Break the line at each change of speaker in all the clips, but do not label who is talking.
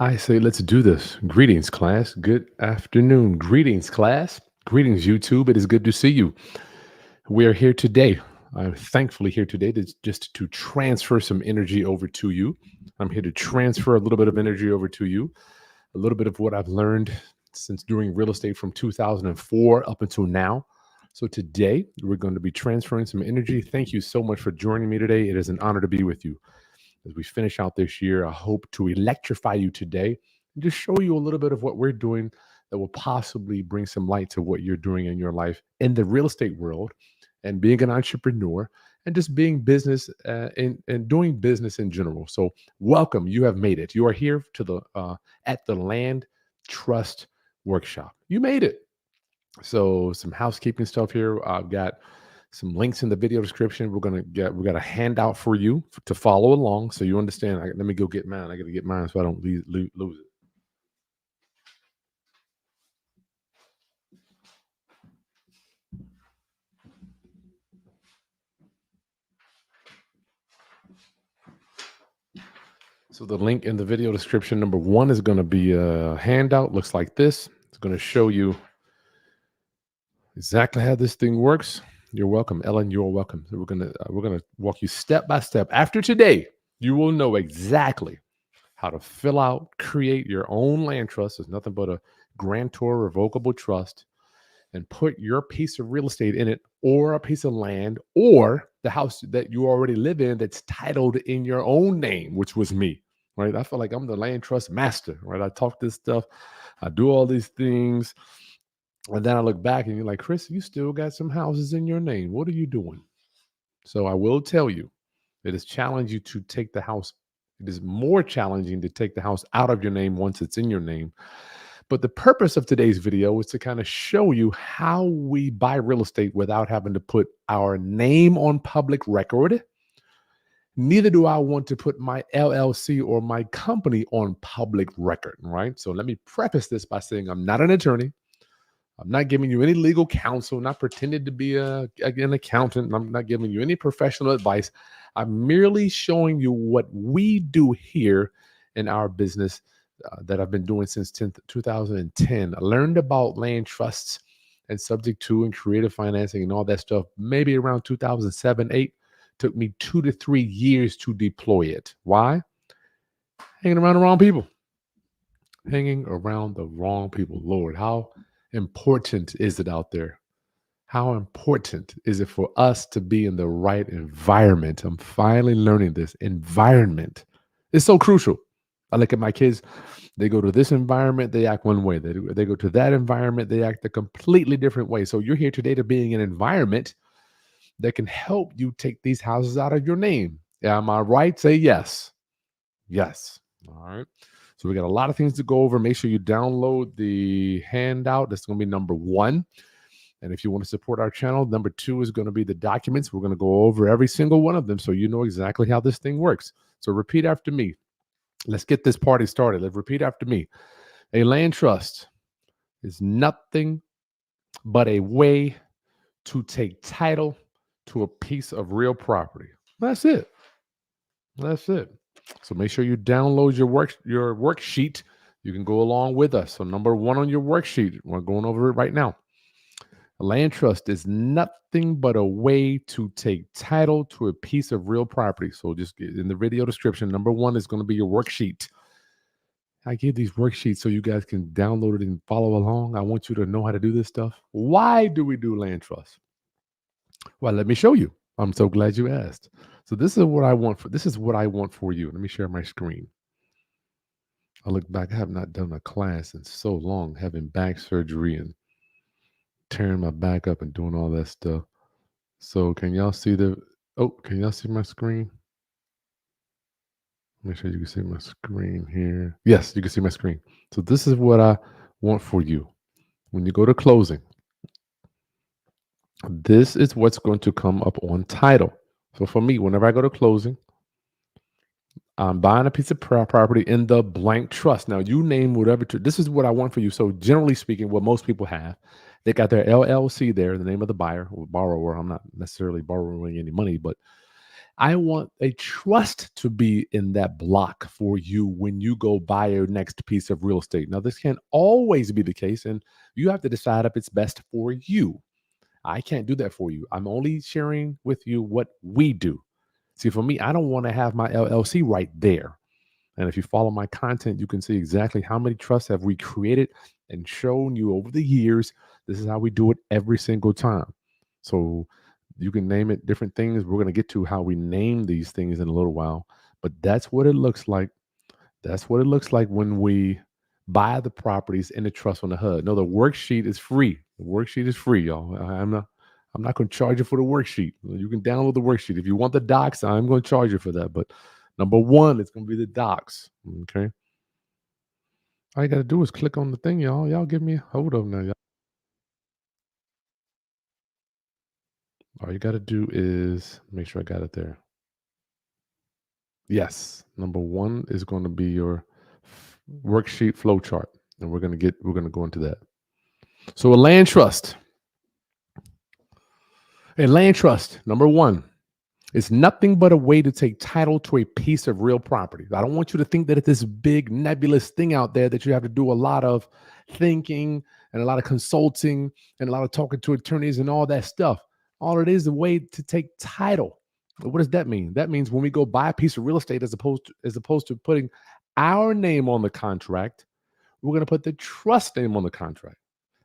I say, let's do this. Greetings, class. Good afternoon. Greetings, class. Greetings, YouTube. It is good to see you. We are here today. I'm thankfully here today to just to transfer some energy over to you. I'm here to transfer a little bit of energy over to you, a little bit of what I've learned since doing real estate from 2004 up until now. So today we're going to be transferring some energy. Thank you so much for joining me today. It is an honor to be with you. As we finish out this year, I hope to electrify you today and just show you a little bit of what we're doing that will possibly bring some light to what you're doing in your life in the real estate world and being an entrepreneur and just being business and doing business in general. So welcome. You have made it. You are here to the at the Land Trust Workshop. You made it. So some housekeeping stuff here. I've got some links in the video description. We got a handout for you to follow along, so you understand. Let me go get mine. I got to get mine so I don't lose it. So the link in the video description, number one, is going to be a handout. Looks like this. It's going to show you exactly how this thing works. You're welcome, Ellen. You're welcome. So we're gonna walk you step by step. After today, you will know exactly how to fill out, create your own land trust. It's nothing but a Grantor Revocable Trust, and put your piece of real estate in it, or a piece of land, or the house that you already live in that's titled in your own name, which was me. Right? I feel like I'm the land trust master. Right? I talk this stuff. I do all these things. And then I look back and you're like, Chris, you still got some houses in your name. What are you doing? So I will tell you, it is challenging to take the house. It is more challenging to take the house out of your name once it's in your name. But the purpose of today's video is to kind of show you how we buy real estate without having to put our name on public record. Neither do I want to put my LLC or my company on public record, right? So let me preface this by saying I'm not an attorney. I'm not giving you any legal counsel, not pretending to be an accountant. I'm not giving you any professional advice. I'm merely showing you what we do here in our business that I've been doing since 2010. I learned about land trusts and subject to and creative financing and all that stuff maybe around 2007, 8. Took me 2 to 3 years to deploy it. Why? Hanging around the wrong people. Hanging around the wrong people. Lord, how important is it out there? How important is it for us to be in the right environment? I'm finally learning this. Environment is so crucial. I look at my kids, they go to this environment, they act one way. They go to that environment, they act a completely different way. So you're here today to be in an environment that can help you take these houses out of your name. Am I right? Say yes. Yes. All right. So we got a lot of things to go over. Make sure you download the handout. That's going to be number one. And if you want to support our channel, number two is going to be the documents. We're going to go over every single one of them so you know exactly how this thing works. So repeat after me. Let's get this party started. Let's repeat after me. A land trust is nothing but a way to take title to a piece of real property. That's it. That's it. So make sure you download your worksheet. You can go along with us. So number one on your worksheet, we're going over it right now. A land trust is nothing but a way to take title to a piece of real property. So just get in the video description, number one is going to be your worksheet. I give these worksheets so you guys can download it and follow along. I want you to know how to do this stuff. Why do we do land trusts? Well, let me show you. I'm so glad you asked. So this is what I want for you. Let me share my screen. I look back. I have not done a class in so long, having back surgery and tearing my back up and doing all that stuff. So can y'all see can y'all see my screen? Make sure you can see my screen here. Yes, you can see my screen. So this is what I want for you. When you go to closing, this is what's going to come up on title. So for me, whenever I go to closing, I'm buying a piece of property in the blank trust. Now you name whatever. This is what I want for you. So generally speaking, what most people have, they got their LLC there, the name of the buyer or borrower. I'm not necessarily borrowing any money, but I want a trust to be in that block for you when you go buy your next piece of real estate. Now, this can't always be the case, and you have to decide if it's best for you. I can't do that for you. I'm only sharing with you what we do. See, for me, I don't want to have my LLC right there. And if you follow my content, you can see exactly how many trusts have we created and shown you over the years. This is how we do it every single time. So you can name it different things. We're going to get to how we name these things in a little while. But that's what it looks like. That's what it looks like when we buy the properties in the trust on the HUD. No, the worksheet is free. The worksheet is free, y'all. I'm not going to charge you for the worksheet. You can download the worksheet. If you want the docs, I'm going to charge you for that. But number one, it's going to be the docs. Okay. All you got to do is click on the thing, y'all. Y'all give me a hold of now, y'all. All you got to do is make sure I got it there. Yes. Number one is going to be your worksheet flow chart. And we're going to go into that. So a land trust. A land trust, number one, is nothing but a way to take title to a piece of real property. I don't want you to think that it's this big nebulous thing out there that you have to do a lot of thinking and a lot of consulting and a lot of talking to attorneys and all that stuff. All it is a way to take title. What does that mean? That means when we go buy a piece of real estate, as opposed to putting our name on the contract, we're going to put the trust name on the contract.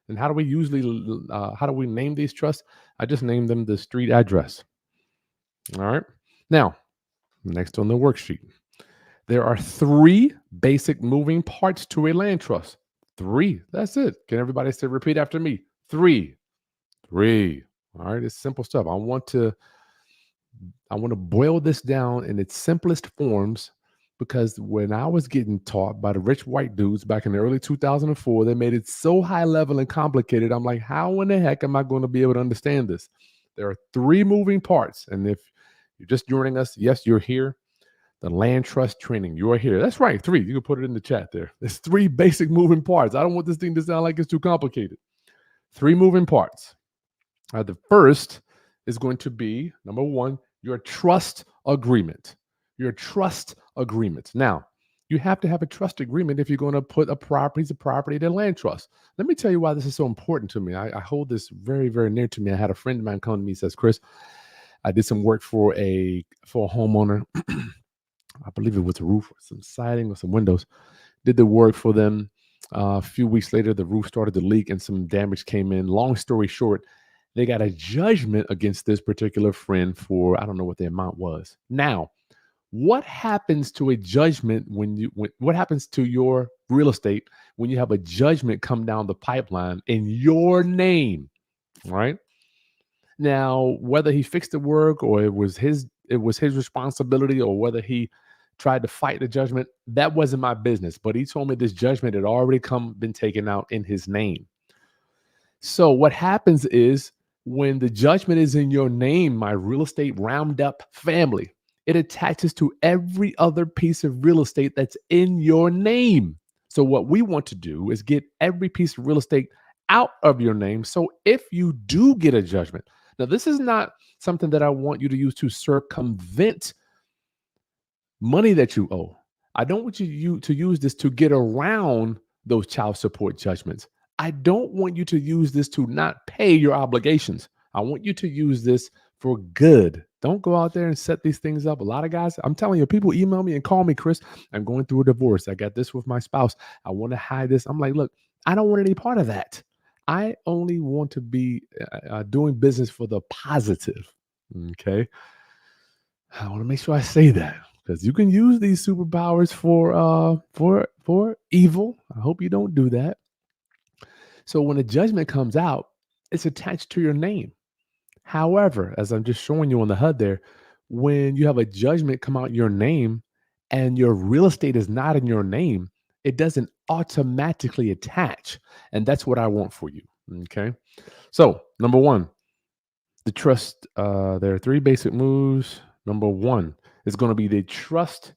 And how do we name these trusts? I just named them the street address. All right. Now, next on the worksheet, there are 3 basic moving parts to a land trust. 3. That's it. Can everybody say repeat after me? 3. 3. All right. It's simple stuff. I want to boil this down in its simplest forms, because when I was getting taught by the rich white dudes back in the early 2004, they made it so high level and complicated. I'm like, how in the heck am I going to be able to understand this? There are 3 moving parts. And if you're just joining us, yes, you're here. The land trust training, you're here. That's right, 3. You can put it in the chat there. There's 3 basic moving parts. I don't want this thing to sound like it's too complicated. 3 moving parts. The first is going to be, number 1, your trust agreement. Your trust agreement. Now, you have to have a trust agreement if you're going to put a property in a land trust. Let me tell you why this is so important to me. I hold this very, very near to me. I had a friend of mine come to me and says, Chris, I did some work for a homeowner. I believe it was a roof, or some siding, or some windows. Did the work for them. A few weeks later, the roof started to leak and some damage came in. Long story short, they got a judgment against this particular friend for, I don't know what the amount was. Now, what happens to a judgment what happens to your real estate when you have a judgment come down the pipeline in your name, right? Now, whether he fixed the work or it was his responsibility, or whether he tried to fight the judgment, that wasn't my business. But he told me this judgment had already been taken out in his name. So what happens is, when the judgment is in your name, my real estate roundup family, it attaches to every other piece of real estate that's in your name. So what we want to do is get every piece of real estate out of your name. So if you do get a judgment, now this is not something that I want you to use to circumvent money that you owe. I don't want you to use this to get around those child support judgments. I don't want you to use this to not pay your obligations. I want you to use this for good. Don't go out there and set these things up. A lot of guys, I'm telling you, people email me and call me, Chris, I'm going through a divorce. I got this with my spouse. I want to hide this. I'm like, look, I don't want any part of that. I only want to be doing business for the positive. Okay. I want to make sure I say that, because you can use these superpowers for evil. I hope you don't do that. So when a judgment comes out, it's attached to your name. However, as I'm just showing you on the HUD there, when you have a judgment come out your name and your real estate is not in your name, it doesn't automatically attach. And that's what I want for you. Okay. So number 1, the trust. There are 3 basic moves. Number 1 is going to be the trust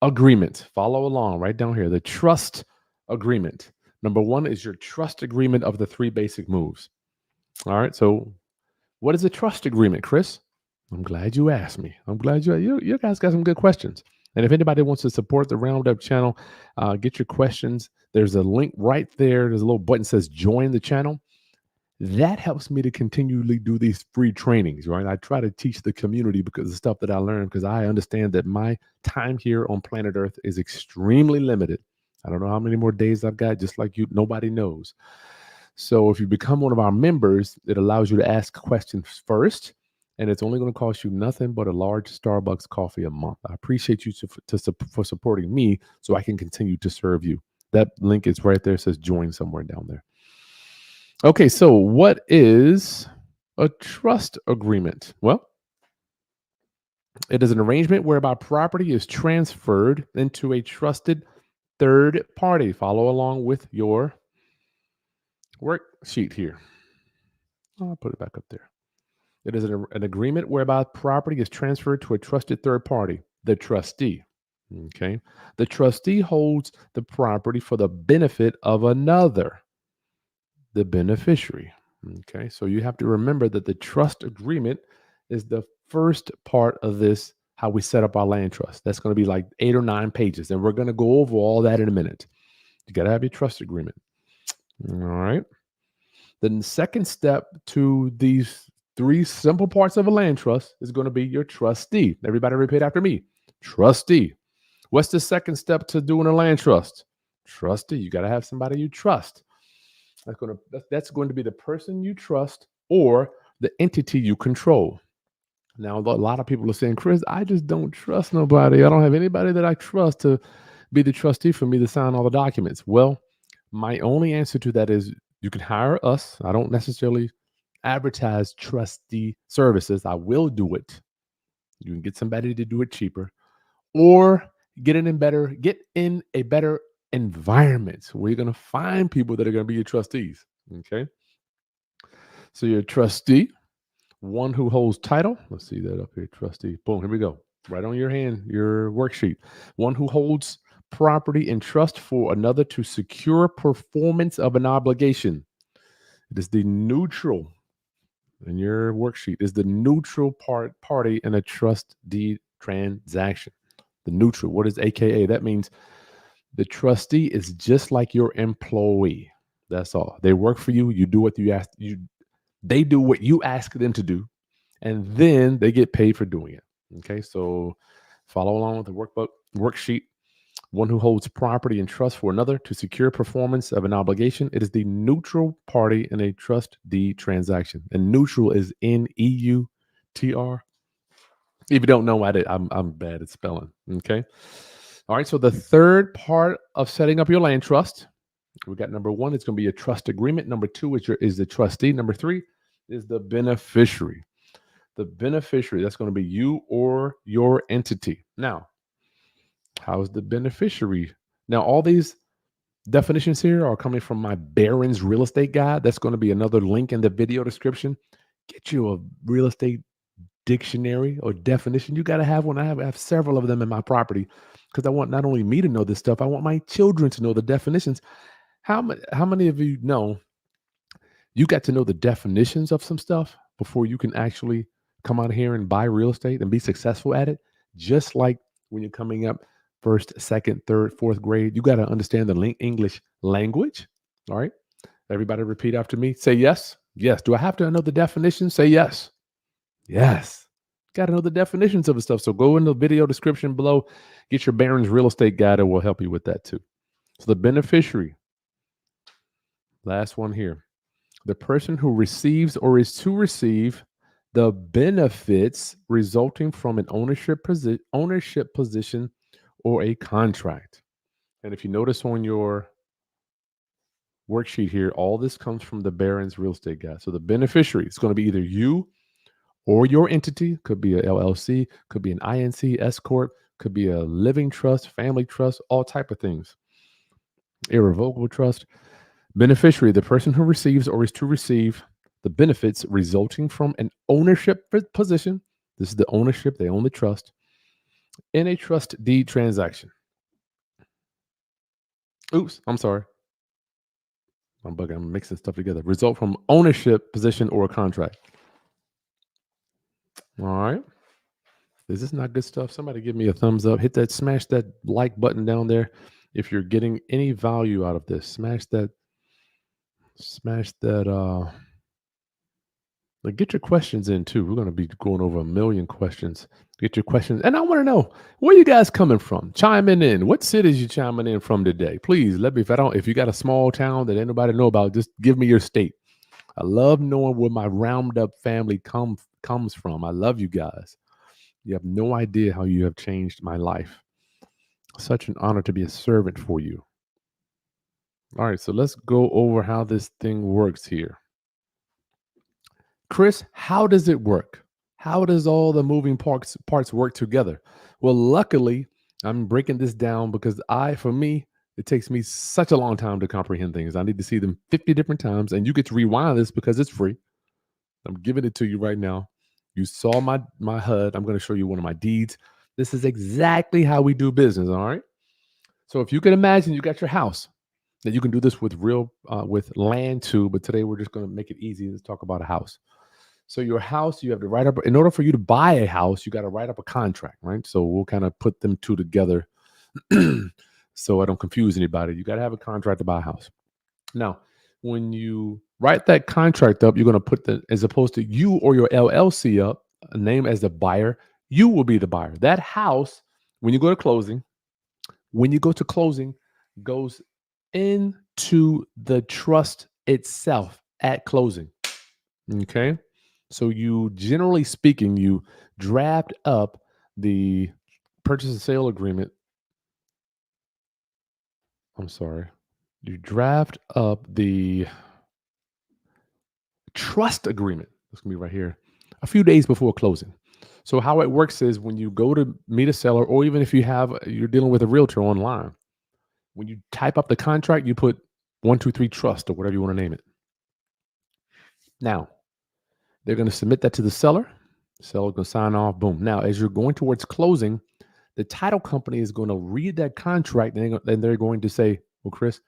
agreement. Follow along right down here. The trust agreement. Number 1 is your trust agreement of the 3 basic moves. All right. So what is a trust agreement, Chris? I'm glad you asked me. I'm glad you guys got some good questions. And if anybody wants to support the Roundup channel, get your questions. There's a link right there. There's a little button that says join the channel. That helps me to continually do these free trainings, right? I try to teach the community because the stuff that I learned, because I understand that my time here on planet Earth is extremely limited. I don't know how many more days I've got, just like you, nobody knows. So if you become one of our members, it allows you to ask questions first, and it's only going to cost you nothing but a large Starbucks coffee a month. I appreciate you for supporting me so I can continue to serve you. That link is right there. It says join somewhere down there. Okay, so what is a trust agreement? Well, it is an arrangement whereby property is transferred into a trusted third party. Follow along with your worksheet here. I'll put it back up there. It is an agreement whereby property is transferred to a trusted third party, the trustee. Okay. The trustee holds the property for the benefit of another, the beneficiary. Okay. So you have to remember that the trust agreement is the first part of this, how we set up our land trust. That's going to be like 8 or 9 pages. And we're going to go over all that in a minute. You got to have your trust agreement. All right. The second step to these 3 simple parts of a land trust is going to be your trustee. Everybody repeat after me. Trustee. What's the second step to doing a land trust? Trustee. You got to have somebody you trust. That's going to be the person you trust or the entity you control. Now, a lot of people are saying, Chris, I just don't trust nobody. I don't have anybody that I trust to be the trustee for me to sign all the documents. Well, my only answer to that is you can hire us. I don't necessarily advertise trustee services. I will do it. You can get somebody to do it cheaper, or get in a better environment where you're going to find people that are going to be your trustees. Okay. So your trustee, one who holds title. Let's see that up here. Trustee. Boom. Here we go. Right on your hand, your worksheet. One who holds property in trust for another to secure performance of an obligation. It is the neutral in your worksheet is the neutral party in a trust deed transaction. The neutral. What is AKA? That means the trustee is just like your employee. That's all. They work for you. You do what you ask. They do what you ask them to do, and then they get paid for doing it. Okay, so follow along with the worksheet. One who holds property in trust for another to secure performance of an obligation. It is the neutral party in a trust deed transaction. And neutral is NEUTR. If you don't know what I'm bad at spelling. Okay. All right. So the third part of setting up your land trust, we got number 1, it's going to be a trust agreement. Number 2 is the trustee. Number 3 is the beneficiary. The beneficiary, that's going to be you or your entity. Now, how's the beneficiary? Now, all these definitions here are coming from my Barron's real estate guide. That's going to be another link in the video description. Get you a real estate dictionary or definition. You got to have one. I have several of them in my property because I want not only me to know this stuff, I want my children to know the definitions. How many of you know you got to know the definitions of some stuff before you can actually come out here and buy real estate and be successful at it? Just like when you're coming up first, second, third, fourth grade, you got to understand the English language. All right. Everybody repeat after me. Say yes. Yes. Do I have to know the definition? Say yes. Yes. Got to know the definitions of the stuff. So go in the video description below, get your Barron's real estate guide. It will help you with that too. So the beneficiary, last one here, the person who receives or is to receive the benefits resulting from an ownership position or a contract. And if you notice on your worksheet here, all this comes from the Barron's real estate guide. So the beneficiary is going to be either you or your entity. Could be a LLC, could be an INC, S corp, could be a living trust, family trust, all type of things. Irrevocable trust. Beneficiary, the person who receives or is to receive the benefits resulting from an ownership position. This is the ownership, they own the trust in a trust deed transaction. Oops, I'm sorry. I'm bugging. I'm mixing stuff together. Result from ownership position or a contract. All right. Is this not good stuff? Somebody give me a thumbs up. Hit that, smash that like button down there. If you're getting any value out of this, smash that. Like, get your questions in too. We're going to be going over 1,000,000 questions. Get your questions. And I want to know, where you guys coming from? Chiming in. What cities you chiming in from today? Please let me, if you got a small town that ain't nobody know about, just give me your state. I love knowing where my round up family comes from. I love you guys. You have no idea how you have changed my life. Such an honor to be a servant for you. All right, so let's go over how this thing works here. Chris, how does it work? How does all the moving parts work together? Well, luckily, I'm breaking this down because for me, it takes me such a long time to comprehend things. I need to see them 50 different times, and you get to rewind this because it's free. I'm giving it to you right now. You saw my HUD. I'm going to show you one of my deeds. This is exactly how we do business. All right. So if you can imagine, you got your house. That you can do this with with land too, but today we're just going to make it easy. Let's talk about a house. So your house, you have to write up. In order for you to buy a house, you got to write up a contract, right? So we'll kind of put them two together, so I don't confuse anybody. You got to have a contract to buy a house. Now, when you write that contract up, you're going to put as opposed to you or your LLC up, a name as the buyer, you will be the buyer. That house, when you go to closing, goes into the trust itself at closing. Okay. So you, generally speaking, you draft up the purchase and sale agreement. I'm sorry. You draft up the trust agreement. It's going to be right here a few days before closing. So how it works is when you go to meet a seller, or even if you're dealing with a realtor online, when you type up the contract, you put 123 trust or whatever you want to name it. Now, they're going to submit that to the seller. The seller's going to sign off. Boom. Now, as you're going towards closing, the title company is going to read that contract, and they're going to say, well, Chris,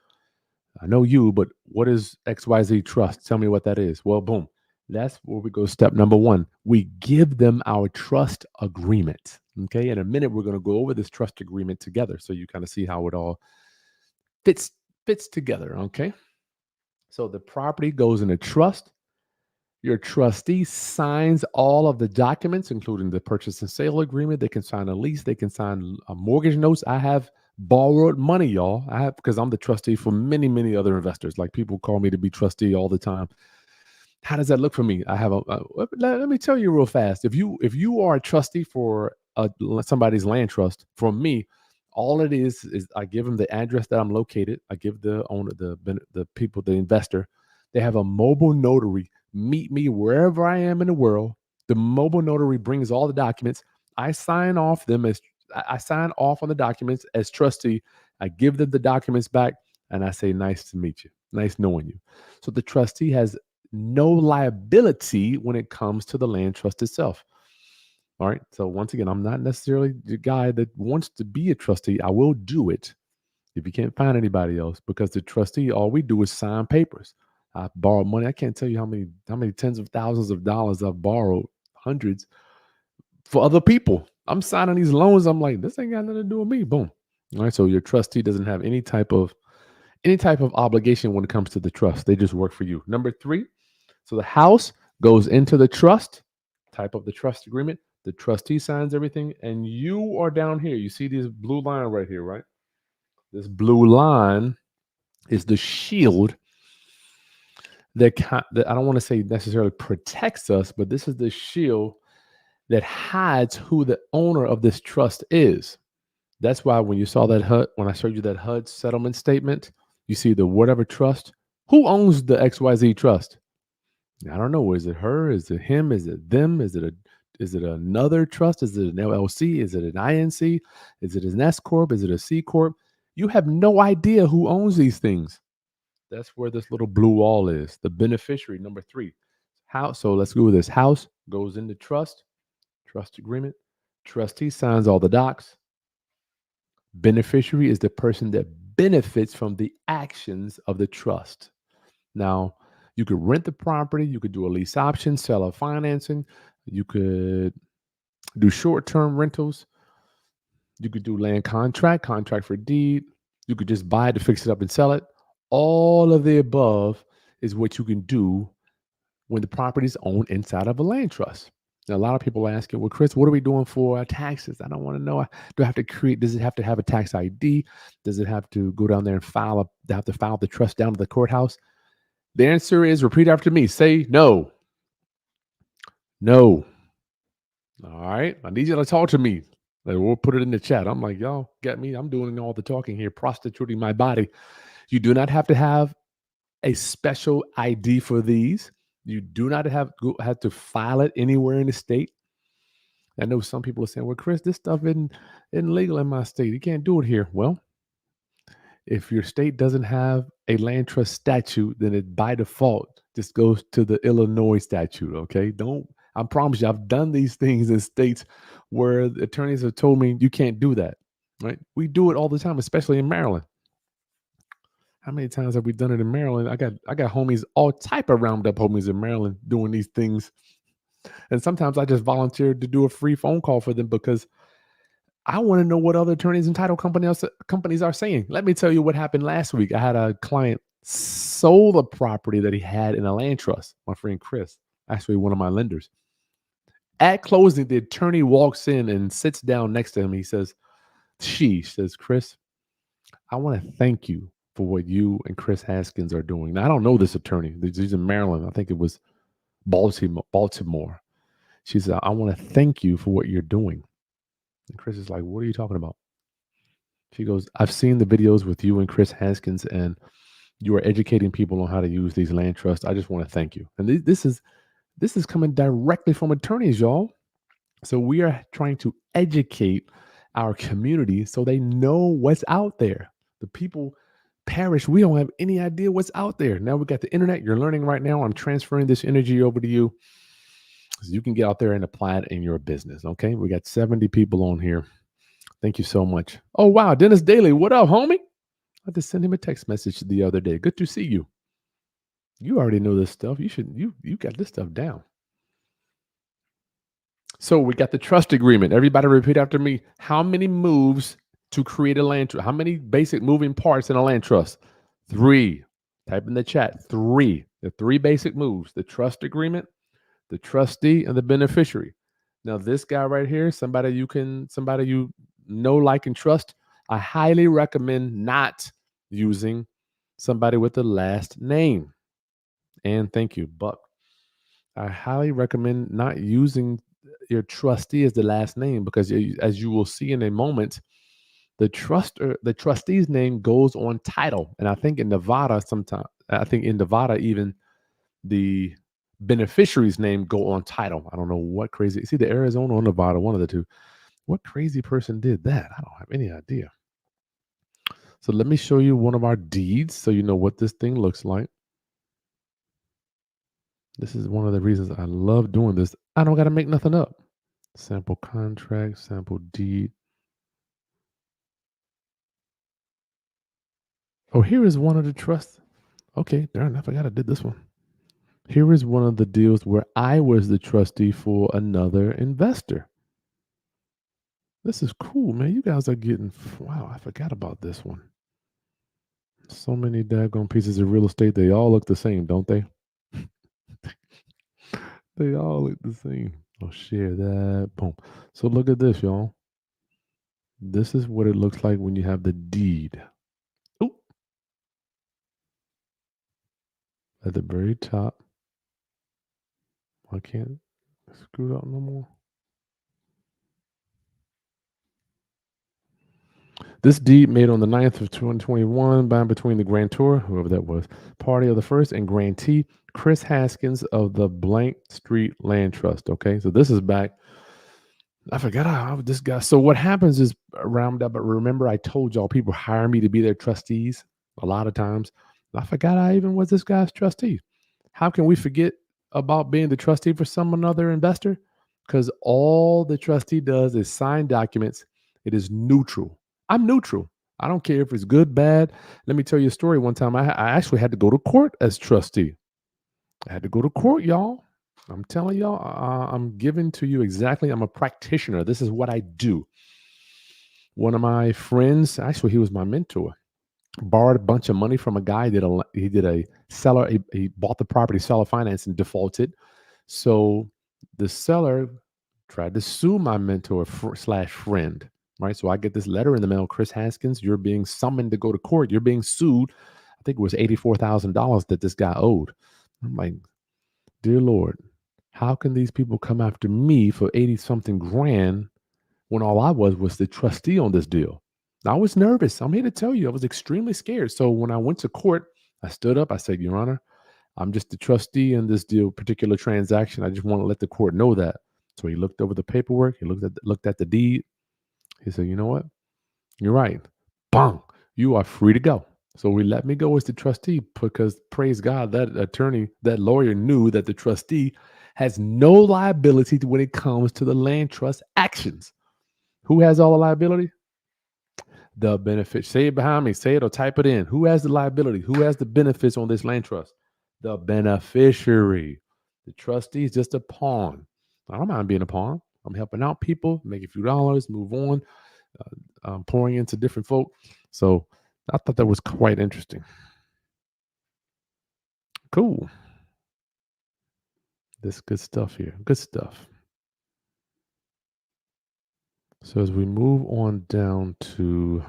I know you, but what is XYZ Trust? Tell me what that is. Well, boom. That's where we go. Step number one. We give them our trust agreement. Okay. In a minute, we're going to go over this trust agreement together, so you kind of see how it all fits together. Okay. So the property goes in a trust. Your trustee signs all of the documents, including the purchase and sale agreement. They can sign a lease. They can sign mortgage notes. I have borrowed money, y'all. Because I'm the trustee for many, many other investors. Like, people call me to be trustee all the time. How does that look for me? I have let me tell you real fast. If you are a trustee for somebody's land trust, for me, all it is I give them the address that I'm located. I give the owner, the people, the investor. They have a mobile notary meet me wherever I am in the world. The mobile notary brings all the documents. I sign off on the documents as trustee. I give them the documents back, and I say, nice to meet you. Nice knowing you. So the trustee has no liability when it comes to the land trust itself. All right. So once again, I'm not necessarily the guy that wants to be a trustee. I will do it if you can't find anybody else, because the trustee, all we do is sign papers. I borrow money. I can't tell you how many tens of thousands of dollars I've borrowed, hundreds, for other people. I'm signing these loans. I'm like, this ain't got nothing to do with me. Boom. All right. So your trustee doesn't have any type of obligation when it comes to the trust. They just work for you. Number 3. So the house goes into the trust, type of the trust agreement. The trustee signs everything, and you are down here. You see this blue line right here, right? This blue line is the shield that I don't want to say necessarily protects us, but this is the shield that hides who the owner of this trust is. That's why when you saw that HUD, when I showed you that HUD settlement statement, you see the whatever trust. Who owns the XYZ trust? I don't know. Is it her? Is it him? Is it them? Is it another trust? Is it an LLC? Is it an INC? Is it an S corp? Is it a C corp? You have no idea who owns these things. That's where this little blue wall is. The beneficiary, number 3. So let's go with this. House goes into trust agreement. Trustee signs all the docs. Beneficiary is the person that benefits from the actions of the trust. Now, you could rent the property, you could do a lease option, seller financing. You could do short-term rentals. You could do land contract, contract for deed. You could just buy it to fix it up and sell it. All of the above is what you can do when the property is owned inside of a land trust. Now, a lot of people are asking, well, Chris, what are we doing for our taxes? I don't want to know. Do I have to create, does it have to have a tax ID? Does it have to go down there and have to file the trust down to the courthouse? The answer is, repeat after me. Say no. No. All right. I need you to talk to me. Like, we'll put it in the chat. I'm like, y'all get me. I'm doing all the talking here, prostituting my body. You do not have to have a special ID for these. You do not have to file it anywhere in the state. I know some people are saying, well, Chris, this stuff isn't legal in my state. You can't do it here. Well, if your state doesn't have a land trust statute, then it by default just goes to the Illinois statute. Okay. I promise you, I've done these things in states where the attorneys have told me you can't do that. Right. We do it all the time, especially in Maryland. How many times have we done it in Maryland? I got homies, all type of round up homies in Maryland doing these things. And sometimes I just volunteered to do a free phone call for them because I want to know what other attorneys and title companies are saying. Let me tell you what happened last week. I had a client sold a property that he had in a land trust. My friend Chris, actually one of my lenders. At closing, the attorney walks in and sits down next to him. She says, Chris, I want to thank you for what you and Chris Haskins are doing. Now, I don't know this attorney. He's in Maryland. I think it was Baltimore. She said, I want to thank you for what you're doing. And Chris is like, what are you talking about? She goes, I've seen the videos with you and Chris Haskins, and you are educating people on how to use these land trusts. I just want to thank you. And this is coming directly from attorneys, y'all. So we are trying to educate our community so they know what's out there. The people perish. We don't have any idea what's out there. Now we got the internet. You're learning right now. I'm transferring this energy over to you so you can get out there and apply it in your business. Okay. We got 70 people on here. Thank you so much. Oh, wow. Dennis Daly. What up, homie? I just sent him a text message the other day. Good to see you. You already know this stuff. You got this stuff down. So we got the trust agreement. Everybody repeat after me. How many moves to create a land trust? How many basic moving parts in a land trust? 3. Type in the chat. 3. The 3 basic moves: the trust agreement, the trustee, and the beneficiary. Now, this guy right here, somebody you know, like, and trust, I highly recommend not using somebody with the last name. And thank you, Buck. I highly recommend not using your trustee as the last name because, as you will see in a moment, the trustee's name goes on title. And I think in Nevada, even the beneficiary's name go on title. I don't know what crazy. It's either Arizona or Nevada, one of the two. What crazy person did that? I don't have any idea. So let me show you one of our deeds so you know what this thing looks like. This is one of the reasons I love doing this. I don't got to make nothing up. Sample contract, sample deed. Oh, here is one of the trusts. Okay, darn, I forgot I did this one. Here is one of the deals where I was the trustee for another investor. This is cool, man. You guys are getting, wow, I forgot about this one. So many daggone pieces of real estate. They all look the same, don't they? They all look the same. I'll share that. Boom. So look at this, y'all. This is what it looks like when you have the deed. Oop. At the very top. I can't screw it up no more. This deed made on the 9th of 2021 by between the grantor, whoever that was, party of the first, and grantee, Chris Haskins of the Blank Street Land Trust. Okay, so this is back. I forgot how this guy. So what happens is around up. But remember, I told y'all people hire me to be their trustees a lot of times. I forgot I even was this guy's trustee. How can we forget about being the trustee for some another investor? Because all the trustee does is sign documents. It is neutral. I'm neutral. I don't care if it's good, bad. Let me tell you a story. One time I actually had to go to court as trustee. I had to go to court, y'all. I'm telling y'all, I'm giving to you exactly. I'm a practitioner. This is what I do. One of my friends, actually, he was my mentor, borrowed a bunch of money from a guy. He did a seller. He bought the property, seller finance, and defaulted. So the seller tried to sue my mentor slash friend. Right. So I get this letter in the mail. Chris Haskins, you're being summoned to go to court. You're being sued. I think it was $84,000 that this guy owed. I'm like, dear Lord, how can these people come after me for 80 something grand when all I was the trustee on this deal? I was nervous. I'm here to tell you, I was extremely scared. So when I went to court, I stood up. I said, Your Honor, I'm just the trustee in this deal, particular transaction. I just want to let the court know that. So he looked over the paperwork. He looked at the deed. He said, You know what? You're right. Bang! You are free to go. So we let me go as the trustee because, praise God, that attorney, that lawyer knew that the trustee has no liability when it comes to the land trust actions. Who has all the liability? The benefit. Say it behind me. Say it or type it in. Who has the liability? Who has the benefits on this land trust? The beneficiary. The trustee is just a pawn. I don't mind being a pawn. I'm helping out people, make a few dollars, move on, pouring into different folk. So I thought that was quite interesting. Cool. This good stuff here. Good stuff. So as we move on down to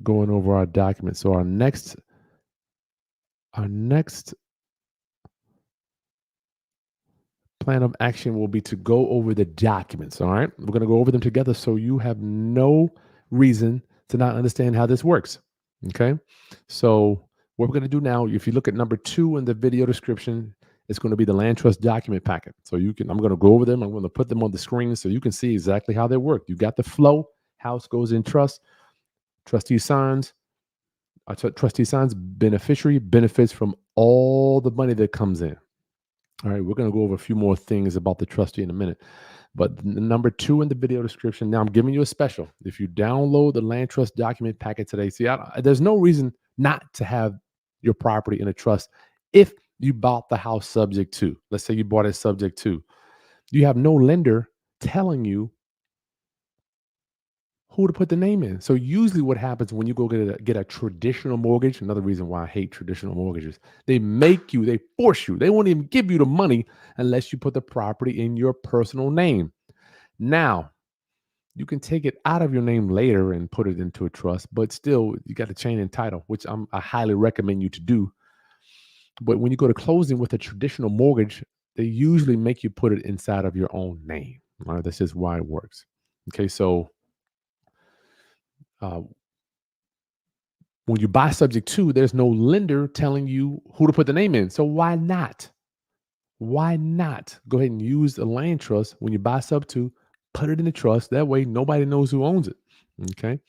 going over our documents. So our next plan of action will be to go over the documents. All right. We're going to go over them together so you have no reason to not understand how this works. Okay. So what we're going to do now, if you look at number 2 in the video description, it's going to be the land trust document packet. So I'm going to go over them. I'm going to put them on the screen so you can see exactly how they work. You got the flow, house goes in trust, trustee signs, beneficiary benefits from all the money that comes in. All right, we're going to go over a few more things about the trustee in a minute. But number 2 in the video description, now I'm giving you a special. If you download the land trust document packet today, see, there's no reason not to have your property in a trust if you bought the house subject to. Let's say you bought it subject to. You have no lender telling you who to put the name in. So usually what happens when you go get a traditional mortgage, another reason why I hate traditional mortgages, they force you. They won't even give you the money unless you put the property in your personal name. Now, you can take it out of your name later and put it into a trust, but still you got to change in title, which I highly recommend you to do. But when you go to closing with a traditional mortgage, they usually make you put it inside of your own name. All right, that's just why it works. Okay, so when you buy subject to, there's no lender telling you who to put the name in. So why not? Why not go ahead and use the land trust when you buy sub to, put it in the trust. That way nobody knows who owns it. Okay.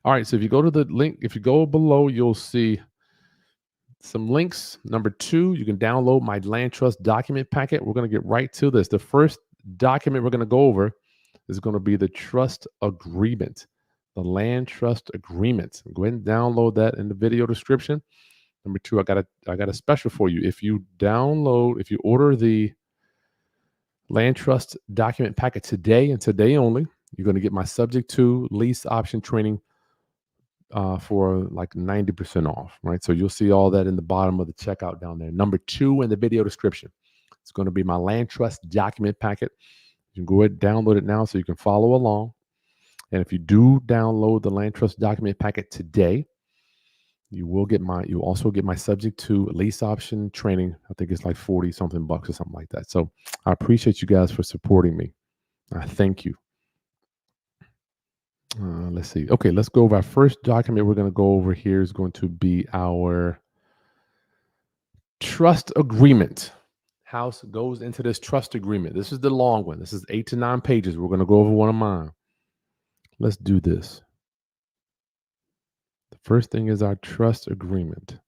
All right. So if you go to the link, if you go below, you'll see some links. Number 2, you can download my land trust document packet. We're going to get right to this. The first document we're going to go over is going to be the trust agreement. The land trust agreement. Go ahead and download that in the video description. Number 2, I got a special for you. If you order the land trust document packet today and today only, you're going to get my subject to lease option training for like 90% off, right? So you'll see all that in the bottom of the checkout down there. Number 2 in the video description, it's going to be my land trust document packet. You can go ahead and download it now so you can follow along. And if you do download the land trust document packet today, you'll also get my subject to lease option training. I think it's like 40 something bucks or something like that. So I appreciate you guys for supporting me. I thank you. Let's see. Okay, let's go over our first document. We're going to go over here is going to be our trust agreement. House goes into this trust agreement. This is the long one. This is 8 to 9 pages. We're going to go over one of mine. Let's do this. The first thing is our trust agreement.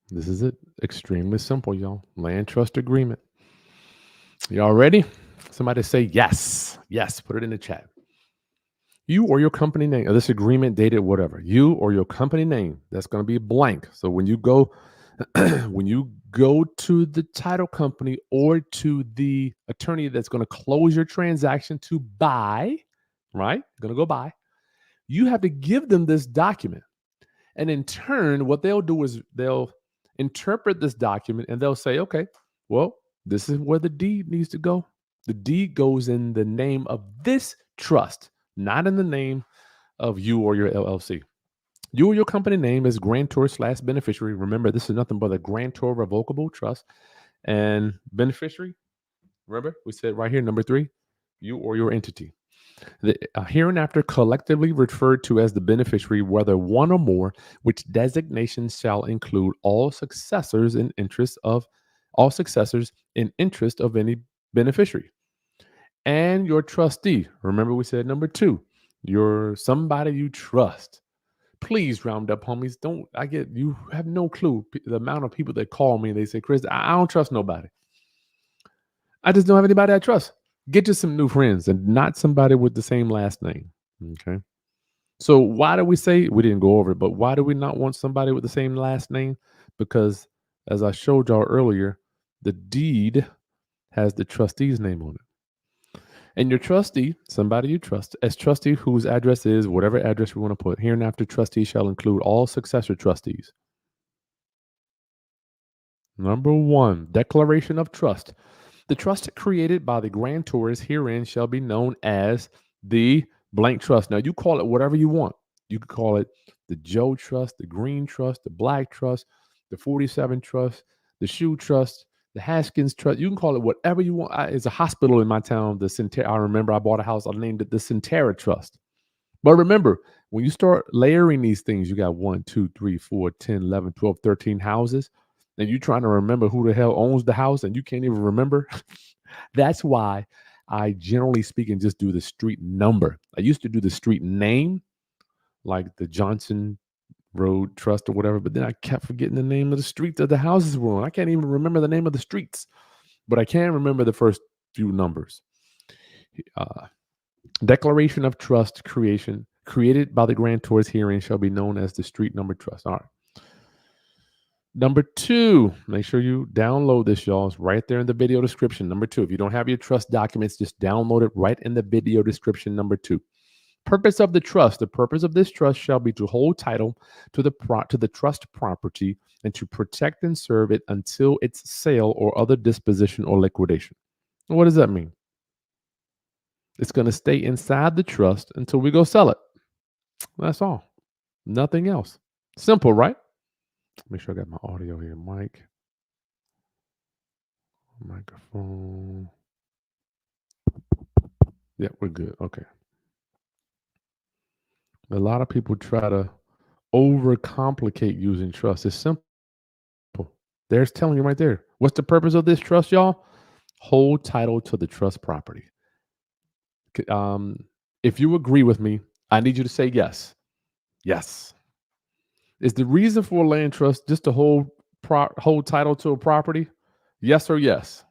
This is it. Extremely simple, y'all. Land trust agreement. Y'all ready? Somebody say yes. Yes. Put it in the chat. You or your company name, or this agreement dated whatever. You or your company name, that's going to be blank. So when you go when you go to the title company or to the attorney that's going to close your transaction to buy, right? Going to go buy. You have to give them this document. And in turn, what they'll do is they'll interpret this document and they'll say, okay, well, this is where the deed needs to go. The deed goes in the name of this trust, not in the name of you or your LLC. You or your company name is grantor/beneficiary. Remember, this is nothing but a grantor revocable trust. And beneficiary, remember, we said right here, number 3, you or your entity. The hereinafter collectively referred to as the beneficiary, whether one or more, which designation shall include all successors in interest of any beneficiary. And your trustee. Remember, we said number 2, you're somebody you trust. Please round up, homies. You have no clue the amount of people that call me and they say, Chris, I don't trust nobody. I just don't have anybody I trust. Get you some new friends and not somebody with the same last name. Okay. So why do we say, we didn't go over it, but why do we not want somebody with the same last name? Because as I showed y'all earlier, the deed has the trustee's name on it. And your trustee, somebody you trust, as trustee whose address is whatever address we want to put, hereinafter trustee shall include all successor trustees. Number 1, declaration of trust. The trust created by the grantors herein shall be known as the blank trust. Now, you call it whatever you want. You could call it the Joe Trust, the Green Trust, the Black Trust, the 47 Trust, the Shoe Trust, the Haskins Trust. You can call it whatever you want. It's a hospital in my town. I remember I bought a house. I named it the Centera Trust. But remember, when you start layering these things, you got 1, 2, 3, 4, 10, 11, 12, 13 houses. And you're trying to remember who the hell owns the house and you can't even remember. That's why I generally speaking just do the street number. I used to do the street name, like the Johnson Road Trust or whatever, but then I kept forgetting the name of the street that the houses were on. I can't even remember the name of the streets, but I can remember the first few numbers. Declaration of trust created by the grantors herein shall be known as the street number trust. All right. Number 2, make sure you download this, y'all. It's right there in the video description. Number 2, if you don't have your trust documents, just download it right in the video description. Number 2, purpose of the trust. The purpose of this trust shall be to hold title to the trust property and to protect and serve it until its sale or other disposition or liquidation. What does that mean? It's going to stay inside the trust until we go sell it. That's all. Nothing else. Simple, right? Make sure I got my audio here. Microphone. Yeah, we're good. Okay. A lot of people try to overcomplicate using trust. It's simple. There's telling you right there. What's the purpose of this trust, y'all? Hold title to the trust property. If you agree with me, I need you to say yes. Yes. Is the reason for a land trust just to hold title to a property? Yes or yes?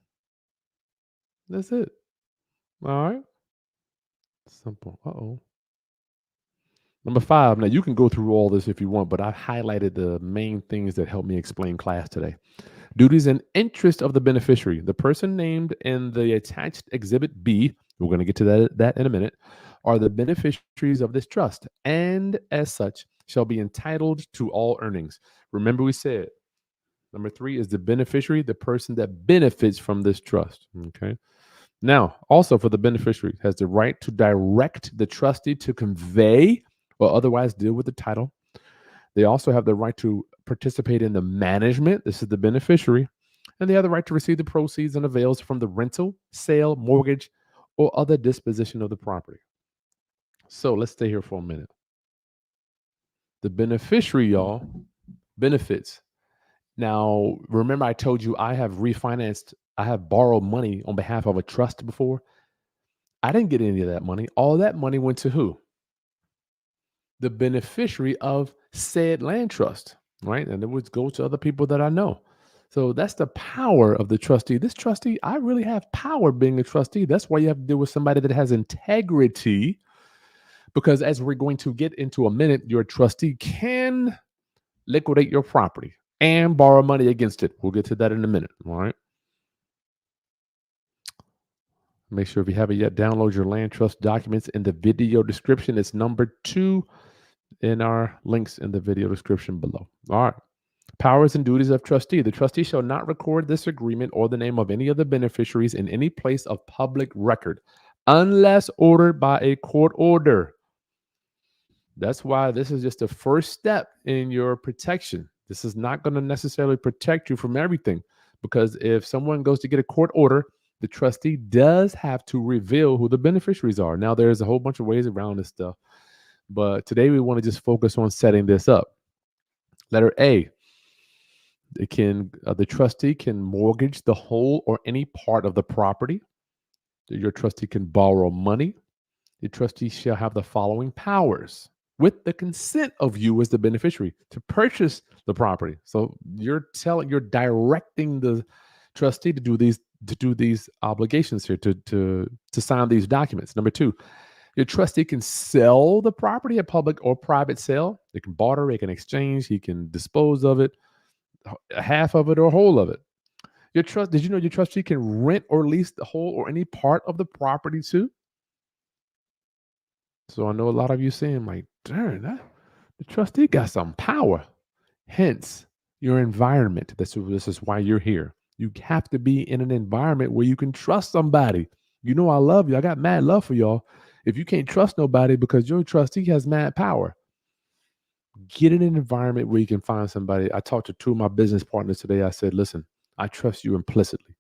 That's it. All right. Simple. Uh-oh. Number 5. Now, you can go through all this if you want, but I highlighted the main things that helped me explain class today. Duties and interest of the beneficiary. The person named in the attached Exhibit B, we're going to get to that in a minute, are the beneficiaries of this trust, and as such, shall be entitled to all earnings. Remember, we said number 3 is the beneficiary, the person that benefits from this trust. Okay. Now, also for the beneficiary, has the right to direct the trustee to convey or otherwise deal with the title. They also have the right to participate in the management. This is the beneficiary. And they have the right to receive the proceeds and avails from the rental, sale, mortgage, or other disposition of the property. So let's stay here for a minute. The beneficiary, y'all, benefits. Now, remember I told you I have borrowed money on behalf of a trust before. I didn't get any of that money. All that money went to who? The beneficiary of said land trust, right? And it would go to other people that I know. So that's the power of the trustee. This trustee, I really have power being a trustee. That's why you have to deal with somebody that has integrity, Because as we're going to get into a minute, your trustee can liquidate your property and borrow money against it. We'll get to that in a minute. All right. Make sure if you haven't yet, download your land trust documents in the video description. It's number 2 in our links in the video description below. All right. Powers and duties of trustee. The trustee shall not record this agreement or the name of any of the beneficiaries in any place of public record unless ordered by a court order. That's why this is just the first step in your protection. This is not going to necessarily protect you from everything, because if someone goes to get a court order, the trustee does have to reveal who the beneficiaries are. Now, there's a whole bunch of ways around this stuff, but today we want to just focus on setting this up. Letter A, the trustee can mortgage the whole or any part of the property. Your trustee can borrow money. The trustee shall have the following powers with the consent of you as the beneficiary to purchase the property. So you're directing the trustee to do these obligations here, to sign these documents. Number 2, your trustee can sell the property at public or private sale. It can barter, it can exchange, he can dispose of it, half of it or whole of it. Did you know your trustee can rent or lease the whole or any part of the property too? So I know a lot of you saying, like, darn, the trustee got some power. Hence, your environment. This is why you're here. You have to be in an environment where you can trust somebody. You know I love you. I got mad love for y'all. If you can't trust nobody because your trustee has mad power, get in an environment where you can find somebody. I talked to 2 of my business partners today. I said, listen, I trust you implicitly.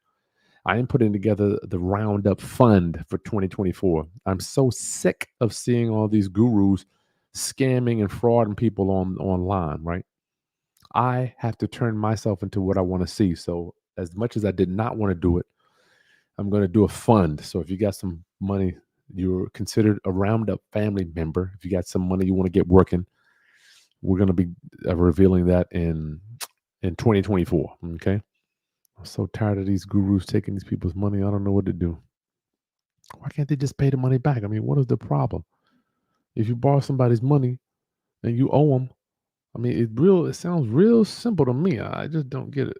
I am putting together the Roundup Fund for 2024. I'm so sick of seeing all these gurus scamming and frauding people online, right? I have to turn myself into what I want to see. So as much as I did not want to do it, I'm going to do a fund. So if you got some money, you're considered a Roundup family member. If you got some money you want to get working, we're going to be revealing that in 2024. Okay. I'm so tired of these gurus taking these people's money. I don't know what to do. Why can't they just pay the money back? I mean, what is the problem? If you borrow somebody's money and you owe them, I mean, it sounds real simple to me. I just don't get it.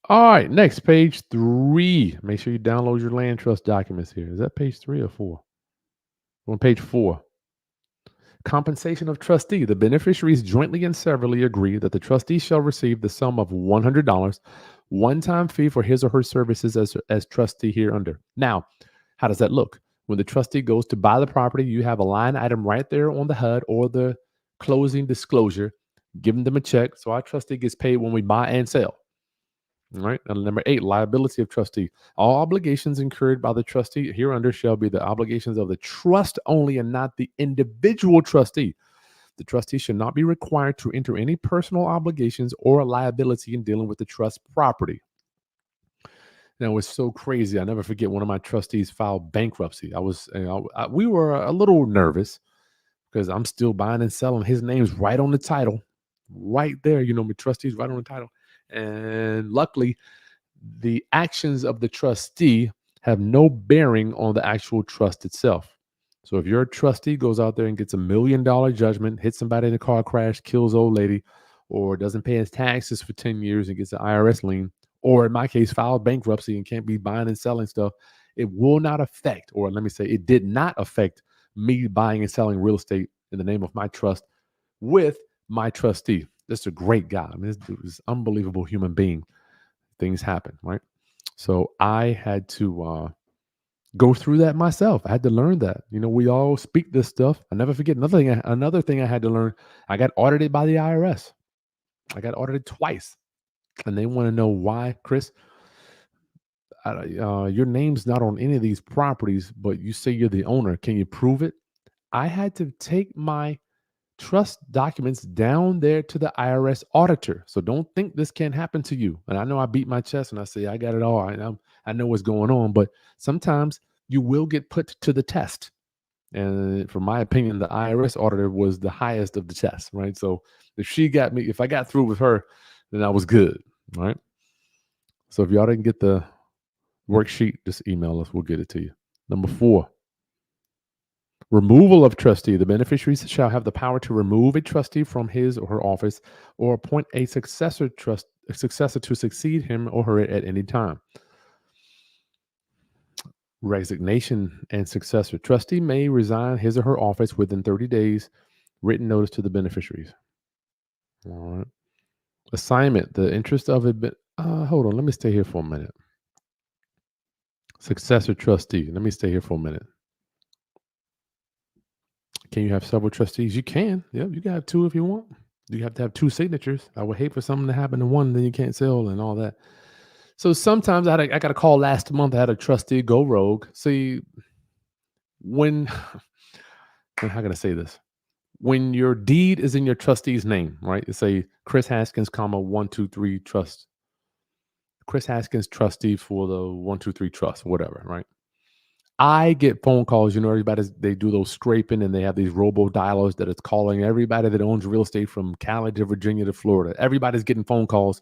All right, next, page 3. Make sure you download your land trust documents here. Is that page 3 or 4? On page 4. Compensation of trustee. The beneficiaries jointly and severally agree that the trustee shall receive the sum of $100, one-time fee for his or her services as trustee hereunder. Now, how does that look? When the trustee goes to buy the property, you have a line item right there on the HUD or the closing disclosure, giving them a check. So our trustee gets paid when we buy and sell. All right. And number 8, liability of trustee. All obligations incurred by the trustee hereunder shall be the obligations of the trust only and not the individual trustee. The trustee should not be required to enter any personal obligations or liability in dealing with the trust property. Now, it's so crazy. I never forget one of my trustees filed bankruptcy. We were a little nervous because I'm still buying and selling. His name's right on the title, right there. My trustee's right on the title. And luckily, the actions of the trustee have no bearing on the actual trust itself. So if your trustee goes out there and gets $1 million judgment, hits somebody in a car crash, kills old lady, or doesn't pay his taxes for 10 years and gets an IRS lien, or in my case, filed bankruptcy and can't be buying and selling stuff, it will not affect, or let me say, it did not affect me buying and selling real estate in the name of my trust with my trustee. This is a great guy. I mean, this dude is an unbelievable human being. Things happen, right? So I had to go through that myself. I had to learn that. We all speak this stuff. I never forget another thing I had to learn. I got audited by the IRS. I got audited twice. And they want to know why, Chris. Your name's not on any of these properties, but you say you're the owner. Can you prove it? I had to take my trust documents down there to the IRS auditor. So don't think this can't happen to you. And I know I beat my chest and I say, I got it all. I know what's going on, but sometimes you will get put to the test. And from my opinion, the IRS auditor was the highest of the tests, right? So if I got through with her, then I was good, right? So if y'all didn't get the worksheet, just email us. We'll get it to you. Number 4, Removal of trustee. The beneficiaries shall have the power to remove a trustee from his or her office or appoint a successor to succeed him or her at any time. Resignation and successor. Trustee may resign his or her office within 30 days. Written notice to the beneficiaries. All right. Assignment. The interest of it. Hold on. Let me stay here for a minute. Successor trustee. Let me stay here for a minute. Can you have several trustees? You can. Yep, you can have two if you want. You have to have two signatures. I would hate for something to happen to one, then you can't sell and all that. So sometimes I got a call last month. I had a trustee go rogue. See, when how can I say this? When your deed is in your trustee's name, right? It's a Chris Haskins, comma 123 trust. Chris Haskins, trustee for the 123 trust, whatever, right? I get phone calls. They do those scraping and they have these robo dialers that it's calling everybody that owns real estate from Cali to Virginia to Florida. Everybody's getting phone calls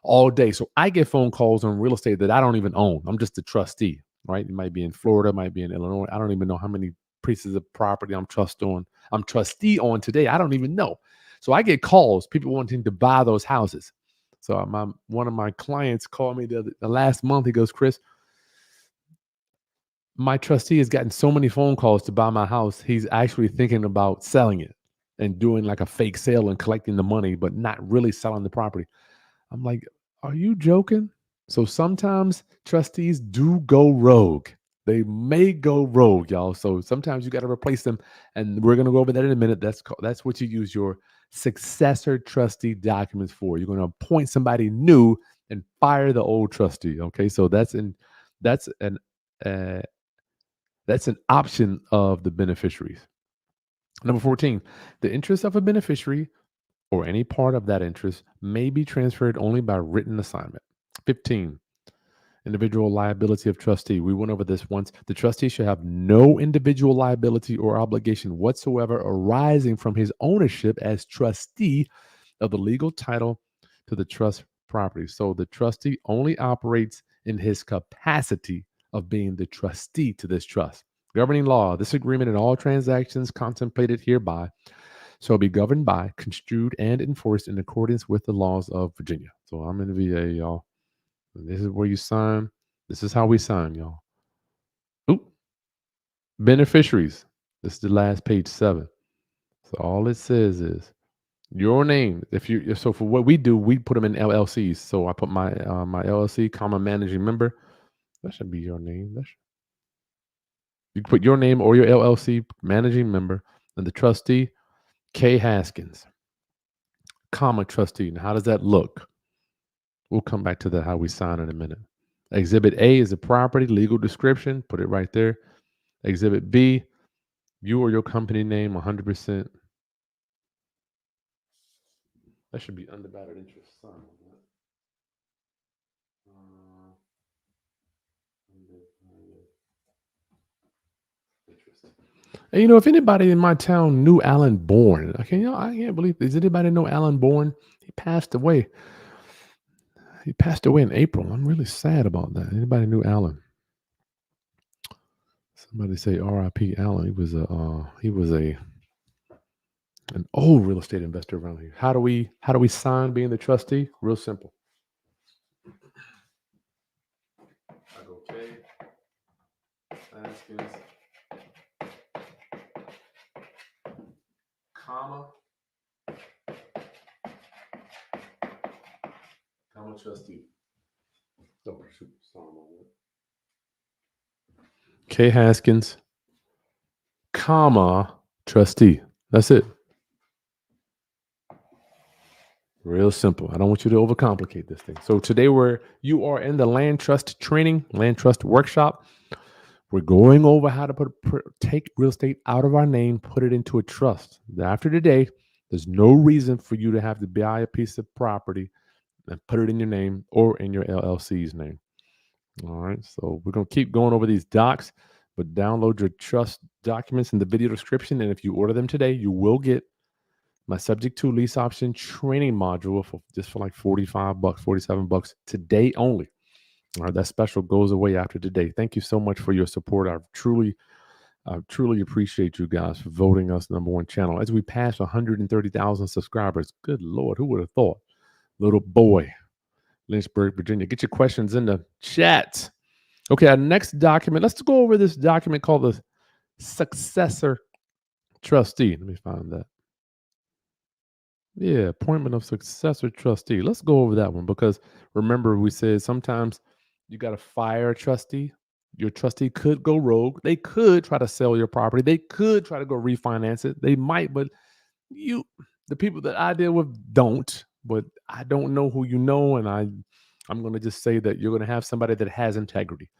all day. So I get phone calls on real estate that I don't even own. I'm just a trustee, right? It might be in Florida, might be in Illinois. I don't even know how many pieces of property I'm trustee on today. I don't even know. So I get calls, people wanting to buy those houses. So one of my clients called me the last month. He goes, Chris, my trustee has gotten so many phone calls to buy my house. He's actually thinking about selling it and doing like a fake sale and collecting the money, but not really selling the property. I'm like, are you joking? So sometimes trustees do go rogue. They may go rogue, y'all. So sometimes you got to replace them. And we're going to go over that in a minute. That's what you use your successor trustee documents for. You're going to appoint somebody new and fire the old trustee. Okay. So that's an uh, option of the beneficiaries. Number 14, the interest of a beneficiary or any part of that interest may be transferred only by written assignment. 15, individual liability of trustee. We went over this once. The trustee shall have no individual liability or obligation whatsoever arising from his ownership as trustee of the legal title to the trust property. So the trustee only operates in his capacity of being the trustee to this trust. Governing law. This agreement and all transactions contemplated hereby shall be governed by, construed, and enforced in accordance with the laws of Virginia. So I'm in the VA, y'all. And this is where you sign. This is how we sign, y'all. Oop. Beneficiaries. This is the last page 7. So all it says is your name. So for what we do, we put them in LLCs. So I put my my LLC, comma managing member. That should be your name. You put your name or your LLC managing member and the trustee, K. Haskins, comma trustee. Now, how does that look? We'll come back to that, how we sign in a minute. Exhibit A is the property, legal description. Put it right there. Exhibit B, you or your company name, 100%. That should be undivided interest. Sign on that. Interest. And if anybody in my town knew Alan Bourne, I can't believe. Does anybody know Alan Bourne? He passed away. He passed away in April. I'm really sad about that. Anybody knew Alan? Somebody say R.I.P. Alan. He was an old real estate investor around here. How do we sign being the trustee? Real simple. I go K. Haskins, comma trustee. Oh, shoot. K. Haskins, comma trustee. That's it. Real simple. I don't want you to overcomplicate this thing. So today you are in the land trust training, land trust workshop. We're going over how to take real estate out of our name, put it into a trust. After today, there's no reason for you to have to buy a piece of property and put it in your name or in your LLC's name. All right. So we're going to keep going over these docs, but download your trust documents in the video description. And if you order them today, you will get my subject to lease option training module for like $45, $47 today only. All right, that special goes away after today. Thank you so much for your support. I truly I truly appreciate you guys for voting us #1 channel as we pass 130,000 subscribers. Good Lord, who would have thought? Little boy, Lynchburg, Virginia. Get your questions in the chat. Okay, our next document. Let's go over this document called the successor trustee. Let me find that. Yeah, appointment of successor trustee. Let's go over that one because remember we said sometimes you got to fire a trustee. Your trustee could go rogue. They could try to sell your property. They could try to go refinance it. They might, but you, the people that I deal with, don't. But I don't know who you know, and I'm going to just say that you're going to have somebody that has integrity.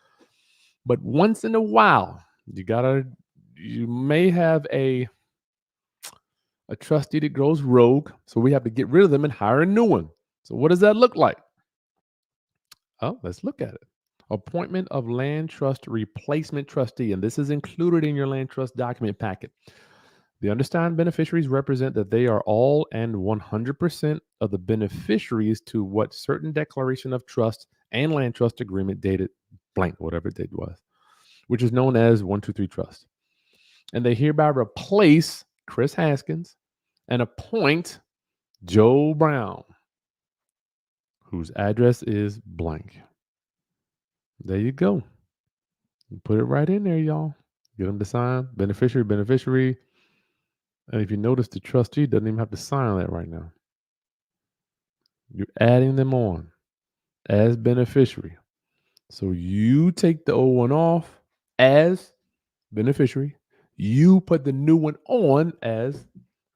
But once in a while, you may have a trustee that goes rogue. So we have to get rid of them and hire a new one. So what does that look like? Oh, let's look at it. Appointment of land trust replacement trustee. And this is included in your land trust document packet. The undersigned beneficiaries represent that they are all and 100% of the beneficiaries to what certain declaration of trust and land trust agreement dated blank, whatever date was, which is known as 123 Trust. And they hereby replace Chris Haskins and appoint Joe Brown, whose address is blank. There you go. Put it right in there, y'all. Get them to sign. Beneficiary. And if you notice, the trustee doesn't even have to sign on that right now. You're adding them on as beneficiary. So you take the old one off as beneficiary. You put the new one on as,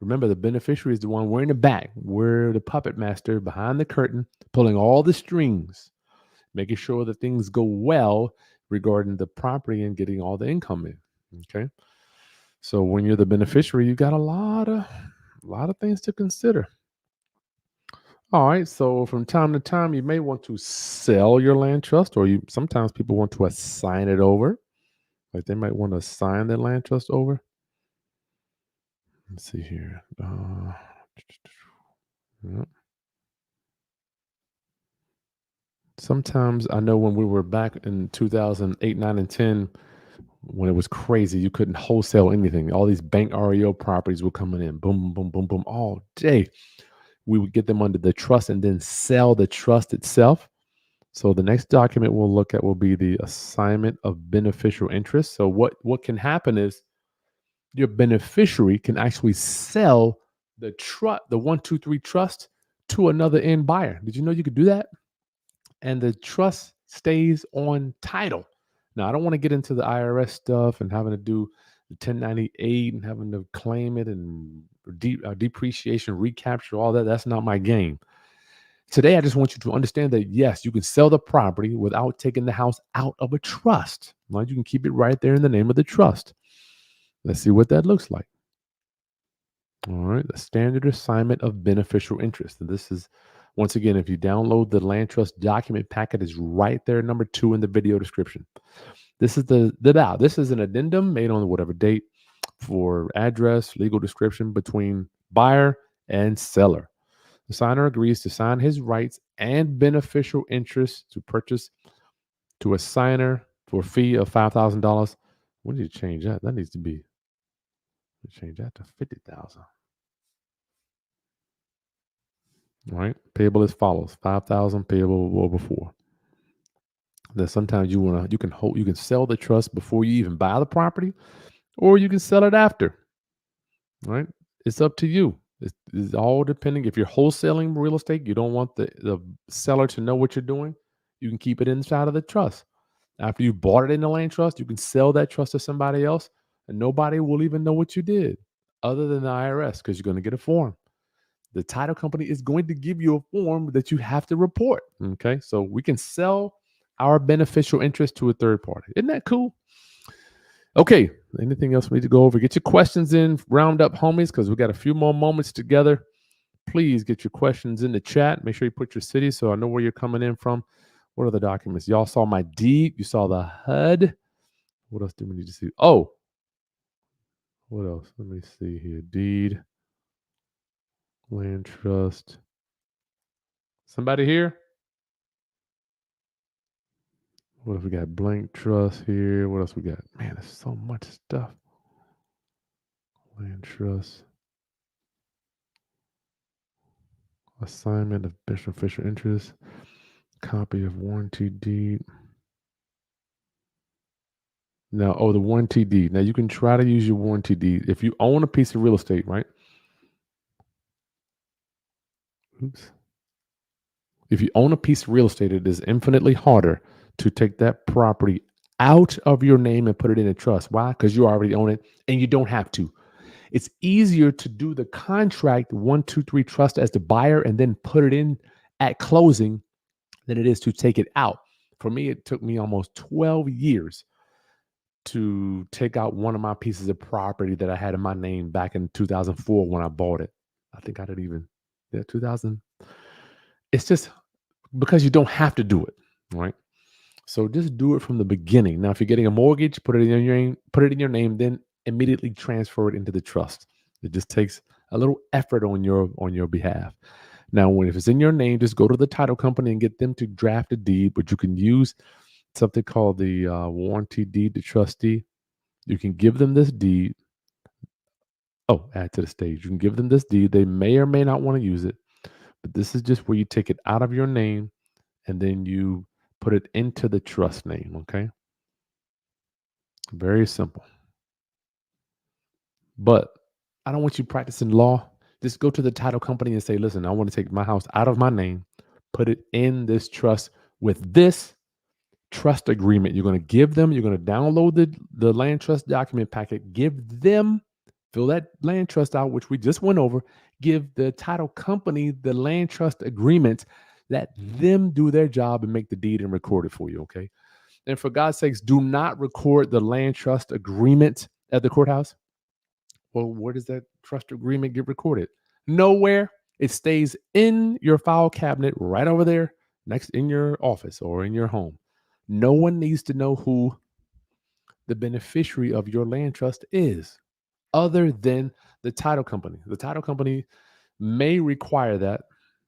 remember, the beneficiary is the one we're in the back. We're the puppet master behind the curtain, pulling all the strings, making sure that things go well regarding the property and getting all the income in. Okay. So when you're the beneficiary, you got a lot of things to consider. All right. So from time to time, you may want to sell your land trust, or sometimes people want to assign it over. Like they might want to assign their land trust over. Let's see here. Yeah. Sometimes I know when we were back in 2008, 9, and 10, when it was crazy, you couldn't wholesale anything. All these bank REO properties were coming in, boom, boom, boom, boom, all day. We would get them under the trust and then sell the trust itself. So the next document we'll look at will be the assignment of beneficial interest. So what can happen is your beneficiary can actually sell the 123 trust to another end buyer. Did you know you could do that? And the trust stays on title. Now, I don't want to get into the IRS stuff and having to do the 1098 and having to claim it and depreciation, recapture, all that. That's not my game. Today, I just want you to understand that, yes, you can sell the property without taking the house out of a trust. Right? You can keep it right there in the name of the trust. Let's see what that looks like. All right, the standard assignment of beneficial interest. And this is, once again, if you download the land trust document packet, is right there, number 2 in the video description. This is this is an addendum made on whatever date for address, legal description between buyer and seller. The signer agrees to sign his rights and beneficial interest to purchase to a signer for a fee of $5,000. When did you change that? That needs to be change that to 50,000. All right, payable as follows: 5,000 payable over 4. That sometimes you can sell the trust before you even buy the property, or you can sell it after. Right? It's up to you. It's all depending. If you're wholesaling real estate, you don't want the seller to know what you're doing. You can keep it inside of the trust. After you bought it in the land trust, you can sell that trust to somebody else, and nobody will even know what you did, other than the IRS, because you're going to get a form. The title company is going to give you a form that you have to report. Okay, so we can sell our beneficial interest to a third party. Isn't that cool? Okay, anything else we need to go over? Get your questions in, round up, homies, because we got a few more moments together. Please get your questions in the chat. Make sure you put your city so I know where you're coming in from. What are the documents? Y'all saw my deed. You saw the HUD. What else do we need to see? Oh, what else? Let me see here. Deed, land trust. Somebody here? What if we got blank trust here? What else we got? Man, there's so much stuff. Land trust. Assignment of beneficial interest. Copy of warranty deed. Now, the warranty deed. Now, you can try to use your warranty deed. If you own a piece of real estate, right? Oops. If you own a piece of real estate, it is infinitely harder to take that property out of your name and put it in a trust. Why? Because you already own it and you don't have to. It's easier to do the contract 1, 2, 3 trust as the buyer and then put it in at closing than it is to take it out. For me, it took me almost 12 years to take out one of my pieces of property that I had in my name back in 2004 when I bought it. I think I didn't even, 2000. It's just because you don't have to do it, right? So just do it from the beginning. Now, if you're getting a mortgage, put it in your name, then immediately transfer it into the trust. It just takes a little effort on your behalf. Now, if it's in your name, just go to the title company and get them to draft a deed, but you can use something called the warranty deed to trustee. You can give them this deed. Oh, add to the stage. You can give them this deed. They may or may not want to use it, but this is just where you take it out of your name and then you put it into the trust name. Okay. Very simple. But I don't want you practicing law. Just go to the title company and say, listen, I want to take my house out of my name, put it in this trust with this trust agreement. You're going to give them, you're going to download the land trust document packet, give them, fill that land trust out, which we just went over, give the title company the land trust agreement, let them do their job and make the deed and record it for you. Okay. And for God's sakes, do not record the land trust agreement at the courthouse. Well, where does that trust agreement get recorded? Nowhere. It stays in your file cabinet right over there next in your office or in your home. No one needs to know who the beneficiary of your land trust is other than the title company. The title company may require that,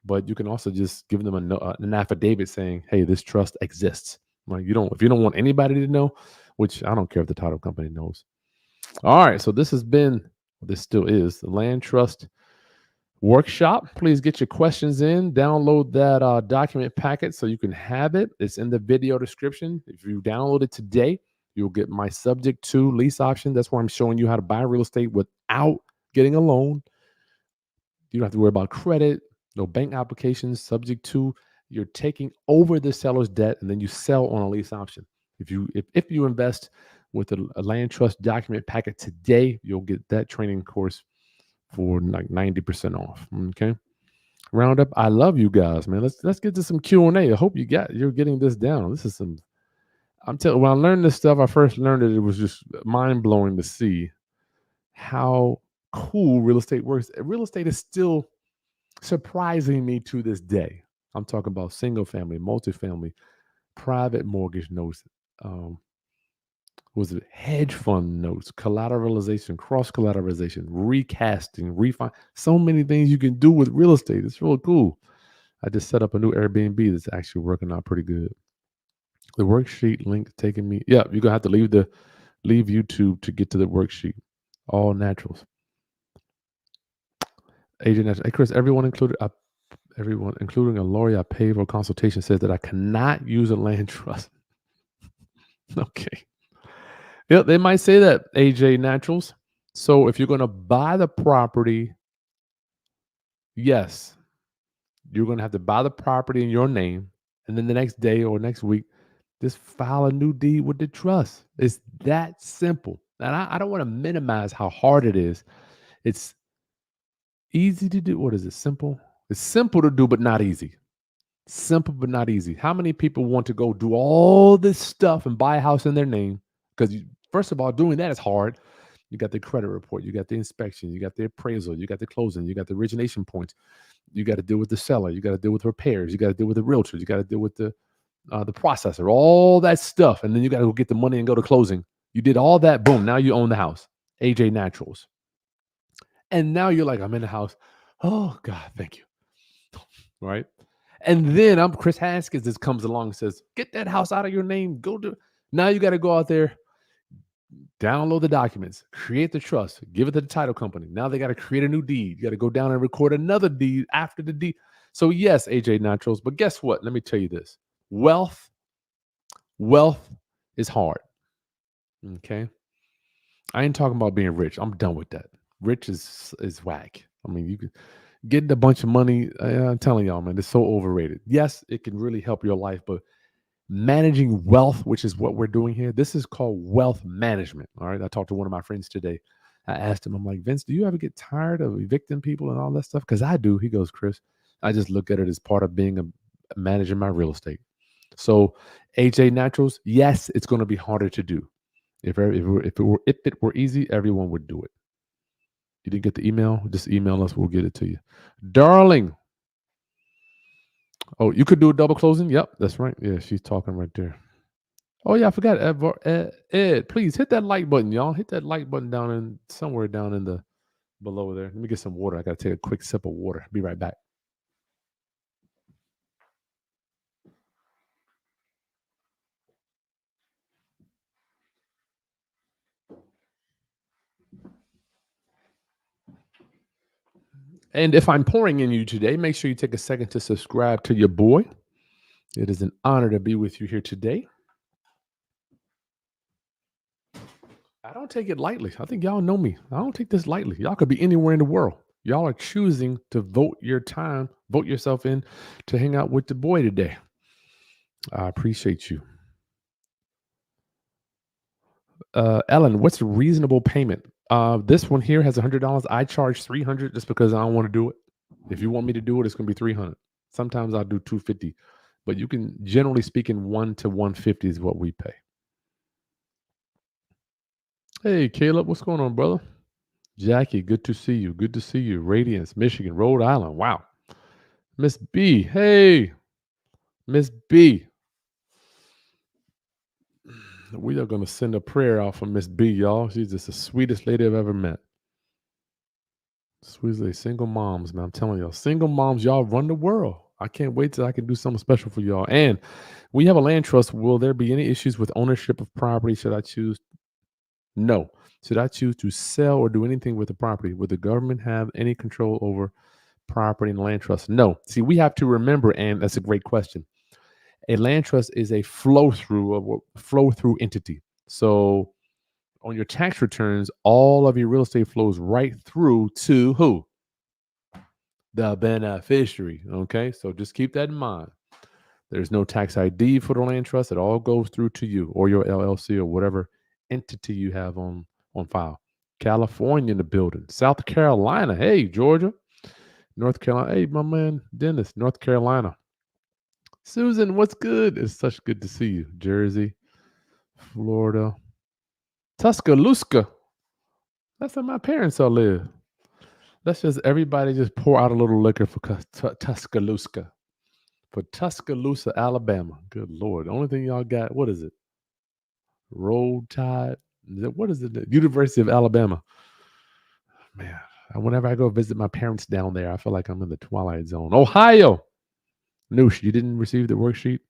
but you can also just give them an affidavit saying, "Hey, this trust exists." Like if you don't want anybody to know, which I don't care if the title company knows. All right, so this still is the Land Trust Workshop. Please get your questions in. Download that document packet so you can have it. It's in the video description. If you download it today, you'll get my subject to lease option. That's where I'm showing you how to buy real estate without getting a loan. You don't have to worry about credit, no bank applications, subject to you're taking over the seller's debt and then you sell on a lease option. If you invest with a land trust document packet today, you'll get that training course for like 90% off. Okay. Roundup. I love you guys, man. Let's get to some Q&A. I hope you're getting this down. This is I'm telling when I learned this stuff, I first learned it was just mind-blowing to see how cool real estate works. Real estate is still surprising me to this day. I'm talking about single family, multifamily, private mortgage notes, was it hedge fund notes, collateralization, cross collateralization, recasting, refi. So many things you can do with real estate. It's really cool. I just set up a new Airbnb that's actually working out pretty good. The worksheet link taking me. Yeah, you're gonna have to leave YouTube to get to the worksheet. All naturals. Agent natural. Hey Chris, everyone, including a lawyer I pay for a consultation, says that I cannot use a land trust. Okay. Yeah, they might say that, AJ Naturals. So if you're going to buy the property, yes, you're going to have to buy the property in your name. And then the next day or next week, just file a new deed with the trust. It's that simple. And I don't want to minimize how hard it is. It's easy to do. What is it? Simple? It's simple to do, but not easy. Simple, but not easy. How many people want to go do all this stuff and buy a house in their name? Because first of all, doing that is hard. You got the credit report, you got the inspection, you got the appraisal, you got the closing, you got the origination points. You got to deal with the seller, you got to deal with repairs, you got to deal with the realtor, you got to deal with the processor, all that stuff, and then you got to go get the money and go to closing. You did all that, boom, now you own the house. AJ Naturals, and now you're like, I'm in the house. Oh God, thank you. Right, and then I'm Chris Haskins. Just comes along and says, get that house out of your name. Go do. Now you got to go out there. download the documents, create the trust, give it to the title company. Now they got to create a new deed. You got to go down and record another deed after the deed. So yes, AJ Naturals, but guess what? Let me tell you this. Wealth is hard. Okay. I ain't talking about being rich. I'm done with that. Rich is whack. I mean, you can getting a bunch of money. I'm telling y'all, man, it's so overrated. Yes, it can really help your life, but managing wealth, which is what we're doing here, this is called wealth management. All right. I talked to one of my friends today. I asked him, I'm like, Vince, do you ever get tired of evicting people and all that stuff? Because I do. He goes, Chris, I just look at it as part of being a managing my real estate. So AJ Naturals, yes, it's going to be harder to do. If it were easy, everyone would do it. You didn't get the email? Just email us. We'll get it to you. Darling. Oh, you could do a double closing? Yep, that's right. Yeah, she's talking right there. Oh, yeah, I forgot. Ed, please hit that like button, y'all. Hit that like button somewhere down in the below there. Let me get some water. I got to take a quick sip of water. Be right back. And if I'm pouring in you today, make sure you take a second to subscribe to your boy. It is an honor to be with you here today. I don't take it lightly. I think y'all know me. I don't take this lightly. Y'all could be anywhere in the world. Y'all are choosing to vote your time, vote yourself in to hang out with the boy today. I appreciate you. Ellen, what's a reasonable payment? This one here has $100. I charge $300 just because I don't want to do it. If you want me to do it, it's going to be $300. Sometimes I'll do $250, but you can, generally speaking, $1 to $150 is what we pay. Hey, Caleb, what's going on, brother? Jackie, good to see you. Good to see you. Radiance, Michigan, Rhode Island. Wow. Miss B. Hey, Miss B. We are going to send a prayer out for Miss B, y'all. She's just the sweetest lady I've ever met. Sweetest lady. Single moms, man. I'm telling y'all. Single moms, y'all run the world. I can't wait till I can do something special for y'all. And we have a land trust. Will there be any issues with ownership of property? Should I choose? No. Should I choose to sell or do anything with the property? Would the government have any control over property and land trust? No. See, we have to remember, and that's a great question. A land trust is a flow through entity. So on your tax returns, all of your real estate flows right through to who? The beneficiary. Okay. So just keep that in mind. There's no tax ID for the land trust. It all goes through to you or your LLC or whatever entity you have on file. California in the building. South Carolina. Hey, Georgia. North Carolina. Hey, my man, Dennis, North Carolina. Susan, what's good? It's such good to see you. Jersey, Florida, Tuscaloosa. That's where my parents all live. Let's just everybody just pour out a little liquor for Tuscaloosa. For Tuscaloosa, Alabama. Good Lord. The only thing y'all got, what is it? Roll Tide. What is it? University of Alabama. Man, whenever I go visit my parents down there, I feel like I'm in the Twilight Zone. Ohio. Noosh, you didn't receive the worksheet?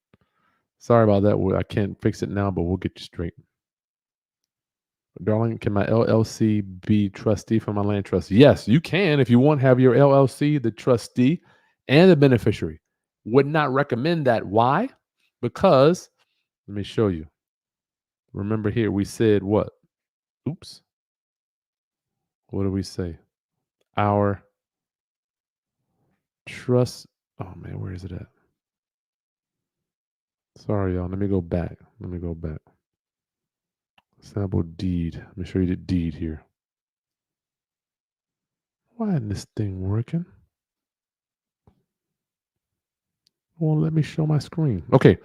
Sorry about that. I can't fix it now, but we'll get you straight. Darling, can my LLC be trustee for my land trust? Yes, you can. If you want, have your LLC, the trustee, and the beneficiary. Would not recommend that. Why? Because, let me show you. Remember here, we said what? Oops. What do we say? Our trust. Oh, man, where is it at? Sorry, y'all. Let me go back. Sample deed. Let me show you the deed here. Why isn't this thing working? Won't let me show my screen. Okay.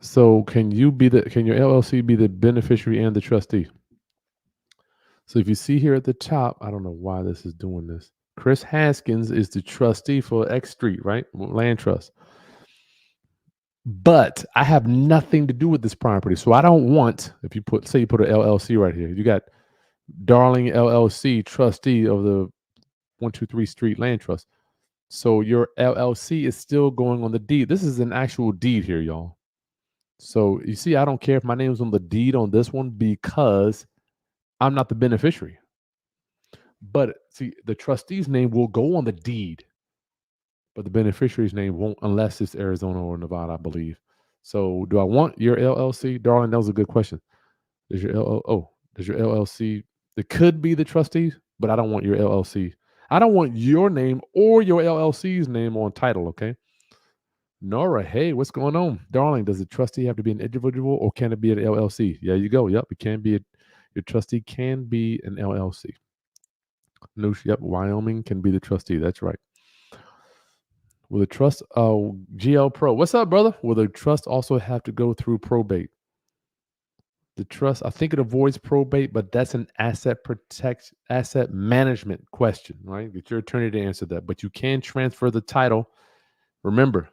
So can your LLC be the beneficiary and the trustee? So if you see here at the top, I don't know why this is doing this. Chris Haskins is the trustee for X Street, right? Land trust. But I have nothing to do with this property. So I don't want, if you put an LLC right here, you got Darling LLC, trustee of the 123 Street Land Trust. So your LLC is still going on the deed. This is an actual deed here, y'all. So you see, I don't care if my name's on the deed on this one because I'm not the beneficiary. But see, the trustee's name will go on the deed, but the beneficiary's name won't unless it's Arizona or Nevada, I believe. So, do I want your LLC, darling? That was a good question. Does your does your LLC? It could be the trustees, but I don't want your LLC. I don't want your name or your LLC's name on title. Okay, Nora. Hey, what's going on, darling? Does the trustee have to be an individual or can it be an LLC? Yeah, you go. Yep, it can be. Your trustee can be an LLC. No, yep, Wyoming can be the trustee. That's right. Will the trust, GL Pro, what's up, brother? Will the trust also have to go through probate? The trust, I think it avoids probate, but that's an asset management question, right? Get your attorney to answer that. But you can transfer the title. Remember,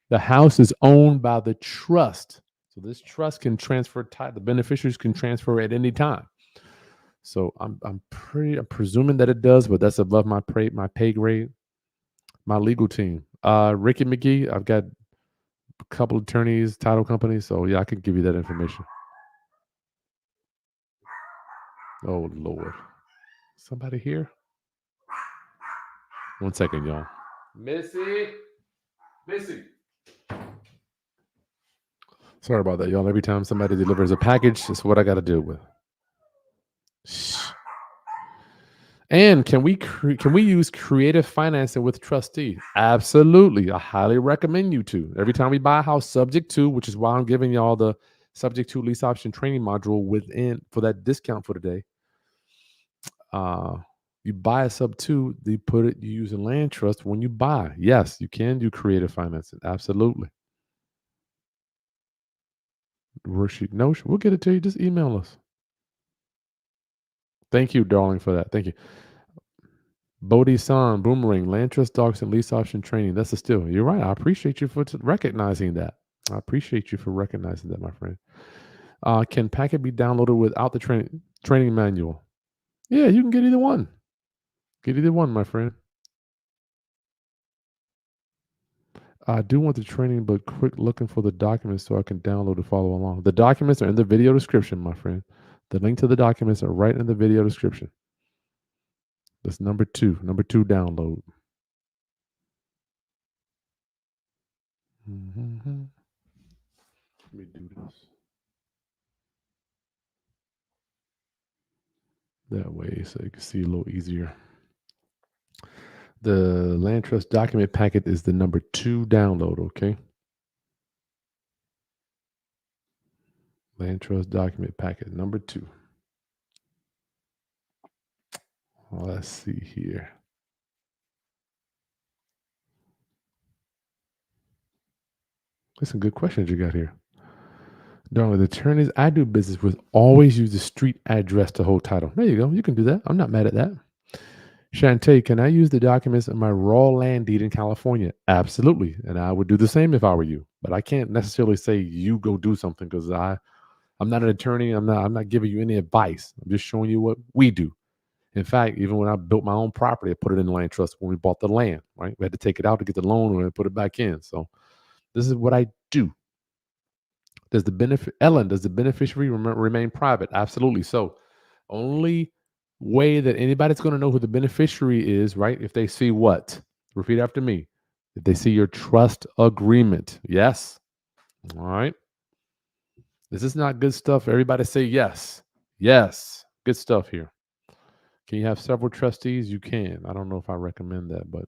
the house is owned by the trust. So this trust can transfer title. The beneficiaries can transfer at any time. So I'm presuming that it does, but that's above my pay grade. My legal team. Ricky McGee, I've got a couple attorneys, title companies. So yeah, I can give you that information. Oh Lord. Somebody here? One second, y'all. Missy. Sorry about that, y'all. Every time somebody delivers a package, it's what I got to deal with. Shh. And can we use creative financing with trustee? Absolutely. I highly recommend you to. Every time we buy a house subject to, which is why I'm giving y'all the subject to lease option training module within for that discount for today. You buy a sub two, you use a land trust when you buy. Yes, you can do creative financing. Absolutely. Worksheet, no, we'll get it to you. Just email us. Thank you, darling, for that. Thank you. Bodhi-san, Boomerang, Land Trust Docs and Lease Option Training. That's a steal. You're right. I appreciate you for recognizing that. I appreciate you for recognizing that, my friend. Can packet be downloaded without the training manual? Yeah, you can get either one. Get either one, my friend. I do want the training, but quick looking for the documents so I can download and follow along. The documents are in the video description, my friend. The link to the documents are right in the video description. That's number two download. Mm-hmm. Let me do this. That way so you can see a little easier. The land trust document packet is the number 2 download, okay? Land trust document packet number 2. Let's see here. There's some good questions you got here. Darling, the attorneys I do business with always use the street address to hold title. There you go. You can do that. I'm not mad at that. Shantae, can I use the documents in my raw land deed in California? Absolutely. And I would do the same if I were you. But I can't necessarily say you go do something because I'm not an attorney. I'm not giving you any advice. I'm just showing you what we do. In fact, even when I built my own property, I put it in the land trust when we bought the land, right? We had to take it out to get the loan and put it back in. So this is what I do. Does the beneficiary remain private? Absolutely. So only way that anybody's going to know who the beneficiary is, right? If they see what? Repeat after me. If they see your trust agreement. Yes. All right. This is not good stuff. Everybody say yes. Yes. Good stuff here. Can you have several trustees? You can. I don't know if I recommend that, but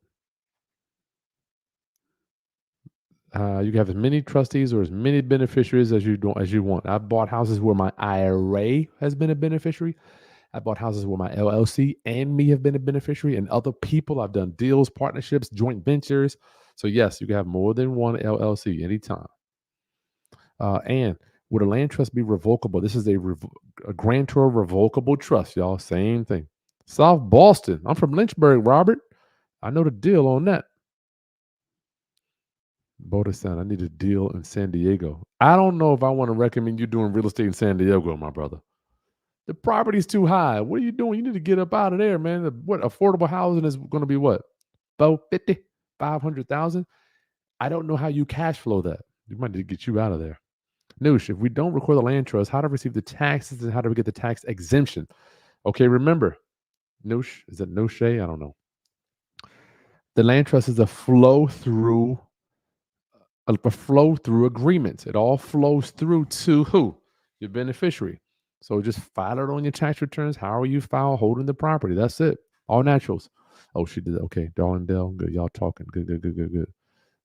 you can have as many trustees or as many beneficiaries as you want. I've bought houses where my IRA has been a beneficiary. I bought houses where my LLC and me have been a beneficiary, and other people. I've done deals, partnerships, joint ventures. So yes, you can have more than one LLC anytime. And would a land trust be revocable? This is a Grantor Revocable Trust, y'all. Same thing. South Boston. I'm from Lynchburg, Robert. I know the deal on that. Bodhi-san, I need a deal in San Diego. I don't know if I want to recommend you doing real estate in San Diego, my brother. The property's too high. What are you doing? You need to get up out of there, man. What affordable housing is going to be what? 450, 500,000. I don't know how you cash flow that. You might need to get you out of there. Noosh, if we don't record the land trust, how to receive the taxes and how do we get the tax exemption? Okay, remember, Noosh, is it Noshe? I don't know. The land trust is a flow through agreement. It all flows through to who? Your beneficiary. So just file it on your tax returns. How you file holding the property. That's it. All naturals. Oh, she did. Okay. Darlingdale. Good. Y'all talking. Good, good, good, good, good.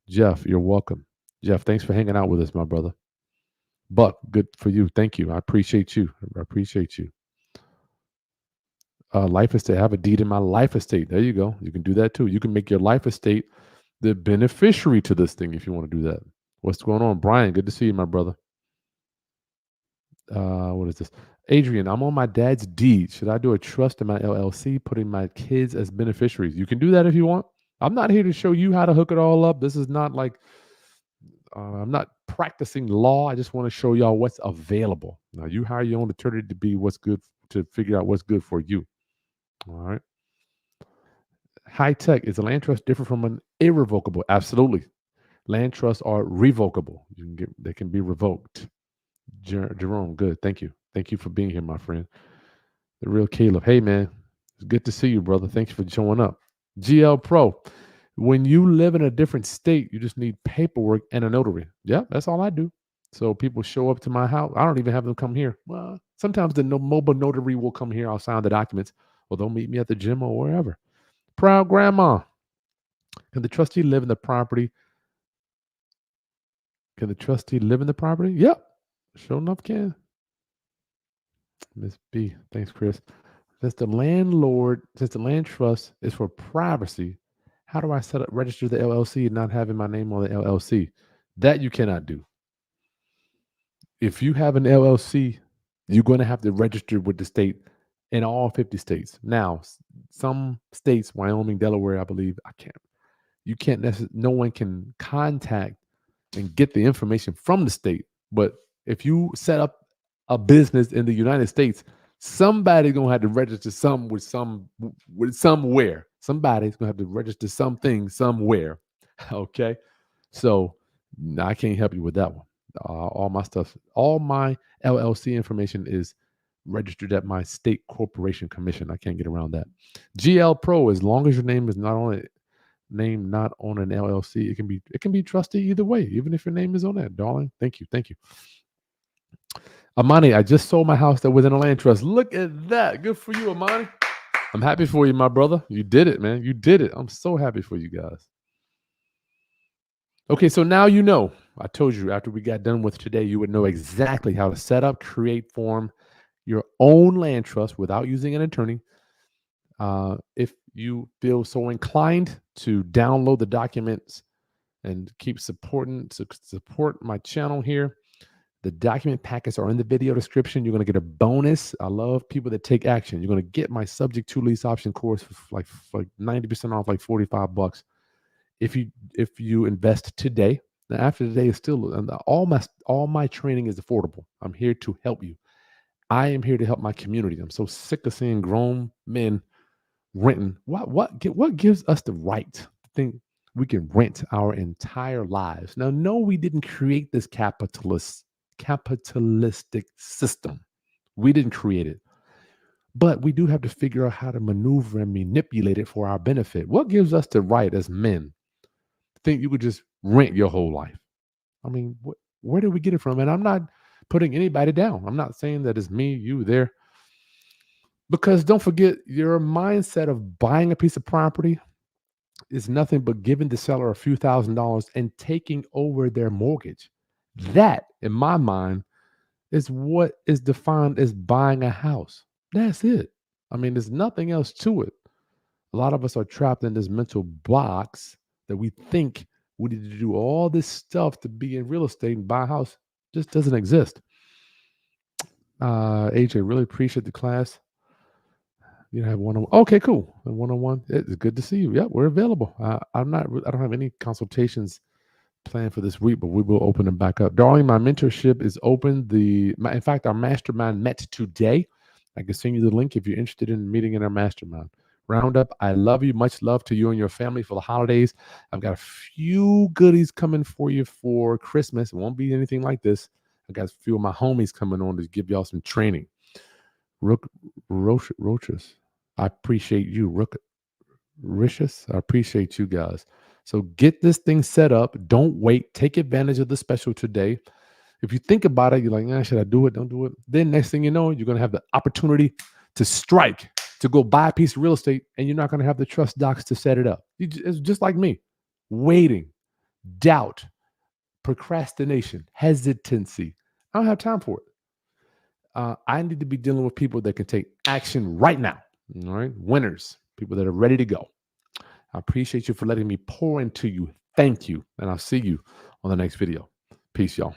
Jeff, you're welcome. Jeff, thanks for hanging out with us, my brother. Buck, good for you. Thank you. I appreciate you. I appreciate you. Life estate. I have a deed in my life estate. There you go. You can do that too. You can make your life estate the beneficiary to this thing if you want to do that. What's going on? Brian, good to see you, my brother. What is this? Adrian, I'm on my dad's deed. Should I do a trust in my LLC, putting my kids as beneficiaries? You can do that if you want. I'm not here to show you how to hook it all up. This is not like, I'm not practicing law. I just want to show y'all what's available. Now, you hire your own attorney to be what's good, to figure out what's good for you. All right. High tech, is a land trust different from an irrevocable? Absolutely. Land trusts are revocable. They can be revoked. Jerome, good. Thank you. Thank you for being here, my friend. The real Caleb. Hey, man. It's good to see you, brother. Thanks for showing up. GL Pro. When you live in a different state, you just need paperwork and a notary. Yeah, that's all I do. So people show up to my house. I don't even have them come here. Well, sometimes the mobile notary will come here. I'll sign the documents, or they'll meet me at the gym or wherever. Proud grandma. Can the trustee live in the property? Can the trustee live in the property? Yep. Sure enough can. Miss B. Thanks, Chris. Since the land trust is for privacy, how do I register the LLC and not having my name on the LLC? That you cannot do. If you have an LLC, you're going to have to register with the state in all 50 states. Now, some states, Wyoming, Delaware, I believe, no one can contact and get the information from the state. But if you set up a business in the United States, somebody's gonna have to register somewhere. Somebody's gonna have to register something somewhere. Okay, so I can't help you with that one. All my LLC information is registered at my state corporation commission. I can't get around that. GL Pro, as long as your name is not on it. Name not on an LLC, it can be trustee either way, even if your name is on that, darling. Thank you. Amani, I just sold my house that was in a land trust. Look at that. Good for you, Amani. I'm happy for you, my brother. You did it, man. You did it. I'm so happy for you guys. Okay, so now you know. I told you after we got done with today, you would know exactly how to set up, create, form your own land trust without using an attorney. If you feel so inclined to download the documents and keep support my channel here, the document packets are in the video description. You're going to get a bonus. I love people that take action. You're going to get my subject to lease option course for like 90% off, like $45. If you invest today. Now after today is still all my training is affordable. I'm here to help you. I am here to help my community. I'm so sick of seeing grown men renting. What gives us the right to think we can rent our entire lives? Now, no, we didn't create this capitalistic system. We didn't create it. But we do have to figure out how to maneuver and manipulate it for our benefit. What gives us the right as men to think you could just rent your whole life? I mean, where did we get it from? And I'm not putting anybody down. I'm not saying that it's me, you, there. Because don't forget, your mindset of buying a piece of property is nothing but giving the seller a few $1,000s and taking over their mortgage. That, in my mind, is what is defined as buying a house. That's it. I mean, there's nothing else to it. A lot of us are trapped in this mental box that we think we need to do all this stuff to be in real estate and buy a house. It just doesn't exist. AJ, really appreciate the class. You have one-on-one. Okay, cool. One-on-one. It's good to see you. Yeah, we're available. I don't have any consultations planned for this week, but we will open them back up. Darling, my mentorship is open. In fact, our mastermind met today. I can send you the link if you're interested in meeting in our mastermind. Roundup, I love you. Much love to you and your family for the holidays. I've got a few goodies coming for you for Christmas. It won't be anything like this. I got a few of my homies coming on to give y'all some training. Roaches, I appreciate you. Ricious, I appreciate you guys. So get this thing set up. Don't wait. Take advantage of the special today. If you think about it, you're like, should I do it? Don't do it. Then next thing you know, you're going to have the opportunity to strike, to go buy a piece of real estate, and you're not going to have the trust docs to set it up. It's just like me. Waiting, doubt, procrastination, hesitancy. I don't have time for it. I need to be dealing with people that can take action right now. All right. Winners, people that are ready to go. I appreciate you for letting me pour into you. Thank you. And I'll see you on the next video. Peace, y'all.